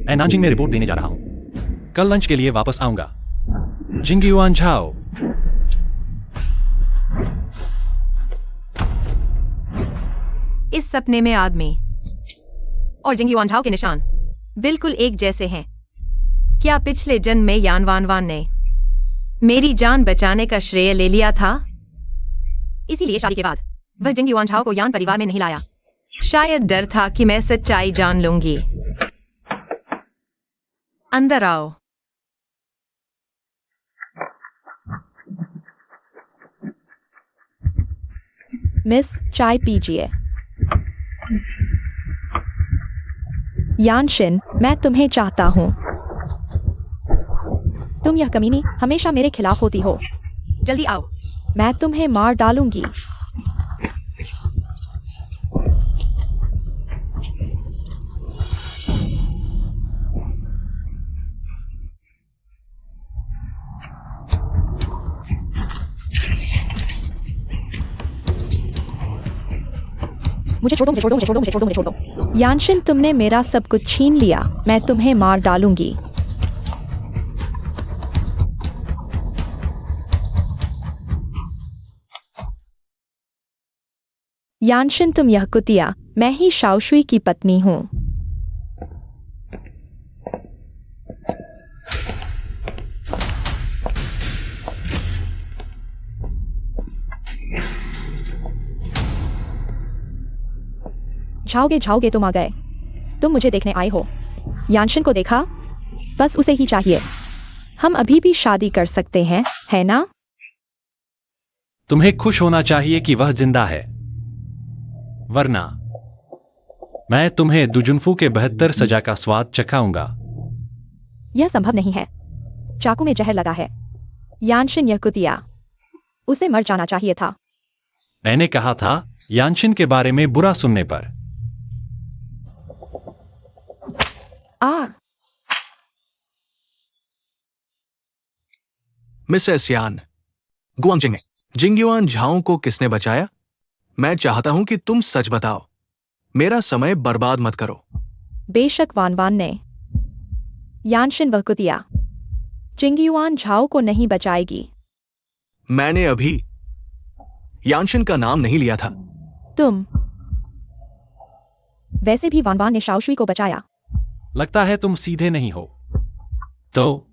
मैं नानजिंग में रिपोर्ट देने जा रहा हूं। कल लंच के लिए वापस आऊंगा। जिंगयुआन झाओ। इस सपने में आदमी और जिंगयुआन झाओ के निशान बिल्कुल एक जैसे हैं। क्या पिछले जन्म में यान वान वान ने मेरी जान बचाने का श्रेय ले लिया था? इसीलिए शादी के बाद वह जिंगयुआन झाओ को यान परिवार में नहीं लाया। शायद डर था कि मैं सच्चाई जान लूंगी। अंदर आओ। मिस, चाय पीजिए। यानशिन, मैं तुम्हें चाहता हूं। तुम यह कमीनी हमेशा मेरे खिलाफ होती हो। जल्दी आओ। मैं तुम्हें मार डालूंगी। मुझे छोड़ो, मुझे छोड़ो, मुझे छोड़ो, मुझे छोड़ो, मुझे छोड़ो। यानशिन, तुमने मेरा सब कुछ छीन लिया। मैं तुम्हें मार डालूंगी। यानशिन, तुम यह कुतिया, मैं ही शाओशुई की पत्नी हूँ। झाओगे तुम आ गए। तुम मुझे देखने आए हो। यानशिन को देखा? बस उसे ही चाहिए। हम अभी भी शादी कर सकते हैं, है ना? तुम्हें खुश होना चाहिए कि वह जिंदा है, वरना मैं तुम्हें दुजुन्फू के 72 सजा का स्वाद चखाऊंगा। यह संभव नहीं है। चाकू में जहर लगा है। यानशिन, यह कुतिया, उसे मर जाना चाहिए था। मैंने कहा था यानशिन के बारे में बुरा सुनने पर। मिसेस यान, गुआंगजिंग में जिंगयुआन झाओ को किसने बचाया? मैं चाहता हूं कि तुम सच बताओ। मेरा समय बर्बाद मत करो। बेशक वान वान ने। यानशिन वह कुतिया जिंगयुआन झाओ को नहीं बचाएगी। मैंने अभी यानशिन का नाम नहीं लिया था। तुम। वैसे भी वान वान ने शाओशुई को बचाया। लगता है तुम सीधे नहीं हो। तो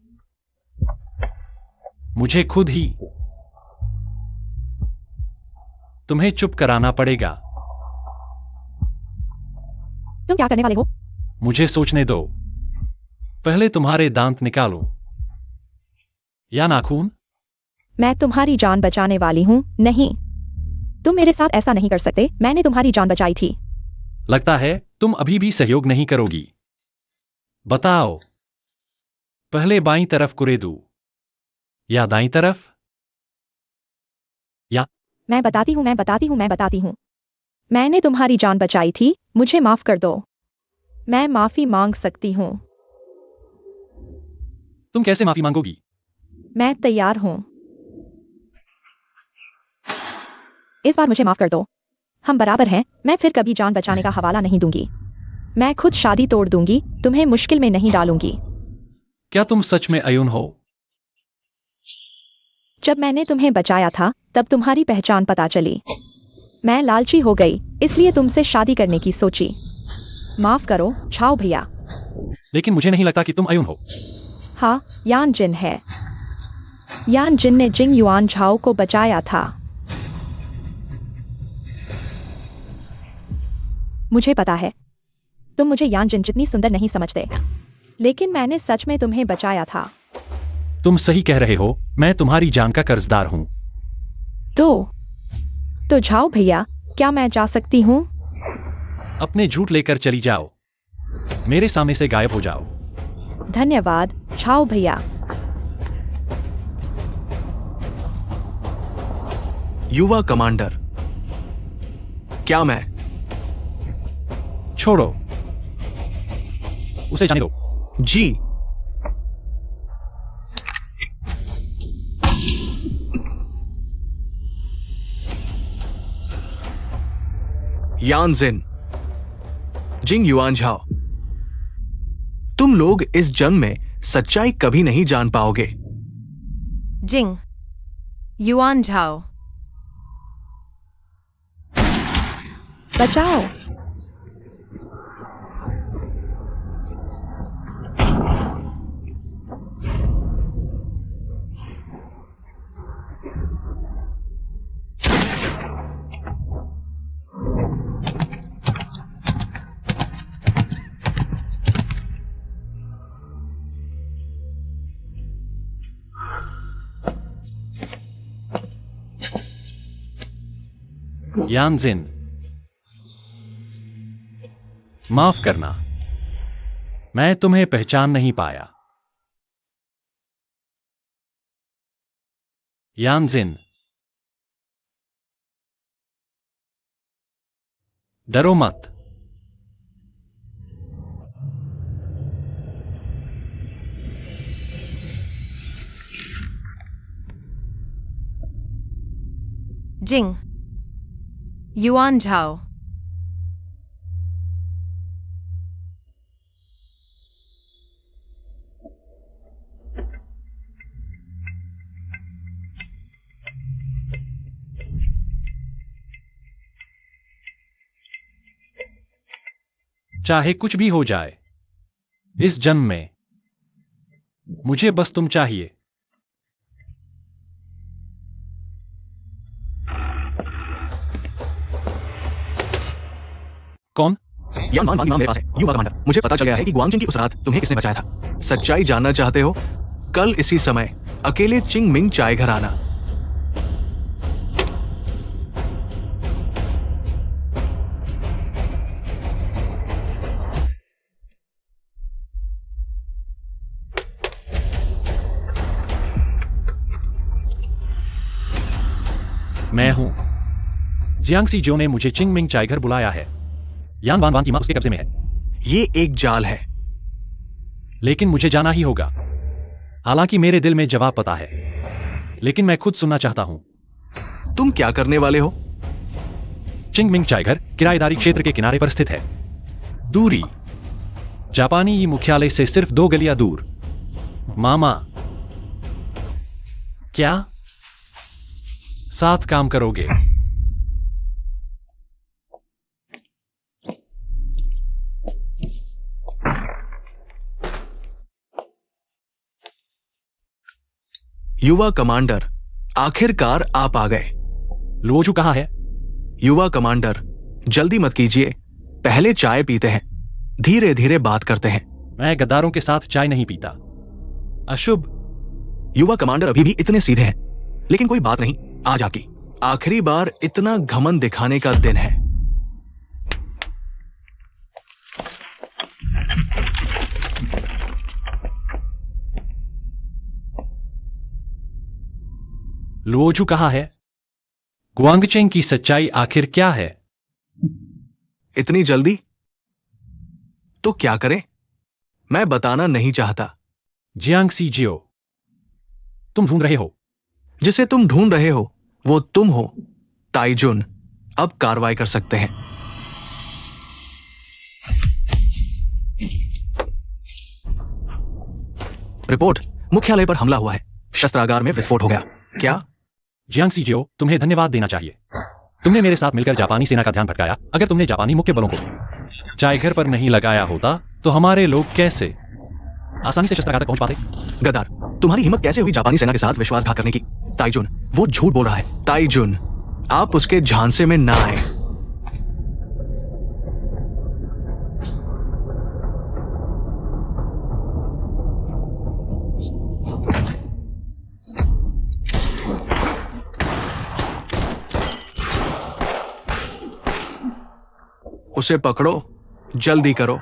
मुझे खुद ही तुम्हें चुप कराना पड़ेगा। तुम क्या करने वाले हो? मुझे सोचने दो। पहले तुम्हारे दांत निकालो या नाखून। मैं तुम्हारी जान बचाने वाली हूं। नहीं, तुम मेरे साथ ऐसा नहीं कर सकते। मैंने तुम्हारी जान बचाई थी। लगता है तुम अभी भी सहयोग नहीं करोगी। बताओ, पहले बाईं तरफ कुरेदू या दाईं तरफ? या मैं बताती हूं। मैंने तुम्हारी जान बचाई थी। मुझे माफ कर दो। मैं माफी मांग सकती हूँ। तुम कैसे माफी मांगोगी? मैं तैयार हूँ। इस बार मुझे माफ कर दो। हम बराबर हैं। मैं फिर कभी जान बचाने का हवाला नहीं दूंगी। मैं खुद शादी तोड़ दूंगी। तुम्हें मुश्किल में नहीं डालूंगी। क्या तुम सच में अयुन हो? जब मैंने तुम्हें बचाया था तब तुम्हारी पहचान पता चली। मैं लालची हो गई, इसलिए तुमसे शादी करने की सोची। माफ करो झाओ भैया। लेकिन मुझे नहीं लगता कि तुम अयुन हो। हाँ, यान जिन है। यान जिन ने जिंगयुआन झाओ को बचाया था। मुझे पता है तुम मुझे यान जिन जितनी सुंदर नहीं समझते, लेकिन मैंने सच में तुम्हें बचाया था। तुम सही कह रहे हो। मैं तुम्हारी जान का कर्जदार हूं। तो झाओ भैया, क्या मैं जा सकती हूँ? अपने झूठ लेकर चली जाओ। मेरे सामने से गायब हो जाओ। धन्यवाद झाओ भैया। युवा कमांडर, क्या मैं? छोड़ो, उसे जाने दो। जी। यानजिन, जिंगयुआन झाओ, तुम लोग इस जंग में सच्चाई कभी नहीं जान पाओगे। जिंग युआन झाओ। बचाओ। यानजिन, माफ करना, मैं तुम्हें पहचान नहीं पाया। यानजिन, डरो मत। जिंग युआन झाओ। चाहे कुछ भी हो जाए इस जन्म में, मुझे बस तुम चाहिए। कौन? यान मान मेरे पास है, युवा कमांडर। मुझे पता चल गया है कि गुआंगजिंग की उस रात तुम्हें किसने बचाया था। सच्चाई जानना चाहते हो? कल इसी समय अकेले चिंग मिंग चाय घर आना। मैं हूं जियांगसी जो ने मुझे चिंगमिंग चाय घर बुलाया है। यान वान वान की मां उसके कब्जे में है। ये एक जाल है। लेकिन मुझे जाना ही होगा। हालांकि मेरे दिल में जवाब पता है। लेकिन मैं खुद सुनना चाहता हूं। तुम क्या करने वाले हो? चिंगमिंग चाय घर किराएदारी क्षेत्र के किनारे पर स्थित है। दूरी जापानी मुख्यालय से सिर्फ 2 गलियां दूर। मामा, क्या साथ काम करोगे? युवा कमांडर, आखिरकार आप आ गए। लुओजू कहाँ है? युवा कमांडर, जल्दी मत कीजिए, पहले चाय पीते हैं, धीरे धीरे बात करते हैं। मैं गद्दारों के साथ चाय नहीं पीता। अशुभ। युवा कमांडर अभी भी इतने सीधे हैं, लेकिन कोई बात नहीं, आज आपकी आखिरी बार इतना घमंड दिखाने का दिन है। लुओजू कहाँ है? गुआंगचेंग की सच्चाई आखिर क्या है? इतनी जल्दी? तो क्या करें? मैं बताना नहीं चाहता। जियांग सी जियो, तुम ढूंढ रहे हो। जिसे तुम ढूंढ रहे हो वो तुम हो, ताइजुन। अब कार्रवाई कर सकते हैं। रिपोर्ट, मुख्यालय पर हमला हुआ है, शस्त्रागार में विस्फोट हो गया। क्या? जियांग सी जियो, तुम्हें धन्यवाद देना चाहिए। तुमने मेरे साथ मिलकर जापानी सेना का ध्यान भटकाया। अगर तुमने जापानी मुख्य बलों को चाय घर पर नहीं लगाया होता तो हमारे लोग कैसे आसानी से शस्त्रागार तक पहुंच पाते? गद्दार, तुम्हारी हिम्मत कैसे हुई जापानी सेना के साथ विश्वासघात करने की? ताइजुन, वो झूठ बोल रहा है। ताइजुन, आप उसके झांसे में ना आए। उसे पकड़ो, जल्दी करो।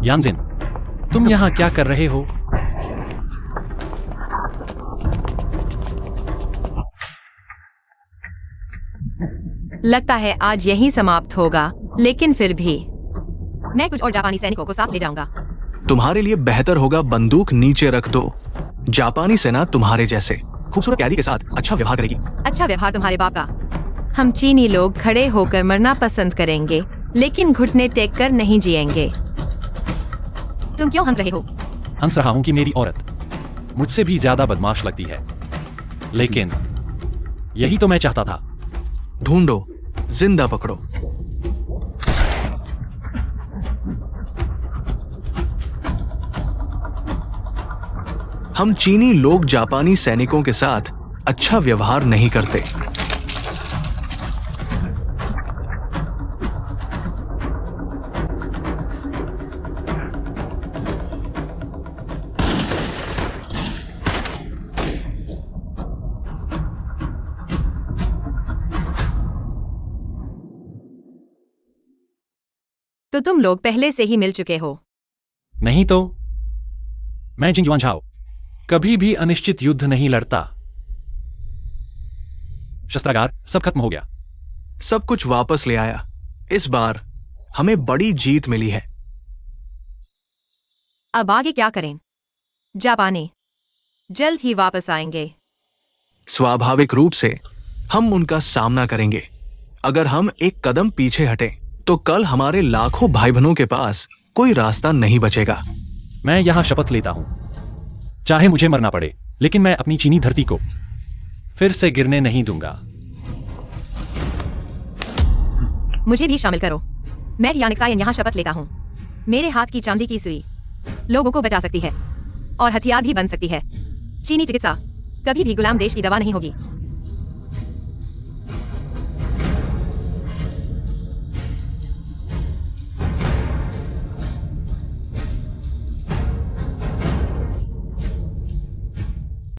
यांजिन, तुम यहां क्या कर रहे हो? लगता है आज यहीं समाप्त होगा, लेकिन फिर भी मैं कुछ और जापानी सैनिकों को साथ ले जाऊंगा। तुम्हारे लिए बेहतर होगा बंदूक नीचे रख दो। जापानी सेना तुम्हारे जैसे खूबसूरत कैदी के साथ अच्छा व्यवहार करेगी। अच्छा व्यवहार तुम्हारे बाप का। हम चीनी लोग खड़े होकर मरना पसंद करेंगे, लेकिन घुटने टेक कर नहीं जिएंगे। तुम क्यों हंस रहे हो? हंस रहा हूं कि मेरी औरत मुझसे भी ज्यादा बदमाश लगती है, लेकिन यही तो मैं चाहता था। ढूंढो, जिंदा पकड़ो। हम चीनी लोग जापानी सैनिकों के साथ अच्छा व्यवहार नहीं करते। तो तुम लोग पहले से ही मिल चुके हो। नहीं तो मैं जिंग युआन झाओ कभी भी अनिश्चित युद्ध नहीं लड़ता। शस्त्रागार सब खत्म हो गया। सब कुछ वापस ले आया। इस बार हमें बड़ी जीत मिली है। अब आगे क्या करें? जापानी जल्द ही वापस आएंगे। स्वाभाविक रूप से हम उनका सामना करेंगे। अगर हम एक कदम पीछे हटें तो कल हमारे लाखों भाई बहनों के पास कोई रास्ता नहीं बचेगा। मैं यहां शपथ लेता हूं, चाहे मुझे मरना पड़े, लेकिन मैं अपनी चीनी धरती को फिर से गिरने नहीं दूंगा। मुझे भी शामिल करो। मैं यानिक्सायन यहां शपथ लेता हूं। मेरे हाथ की चांदी की सुई लोगों को बचा सकती है और हथियार भी बन सकती है। चीनी चिकित्सा कभी भी गुलाम देश की दवा नहीं होगी।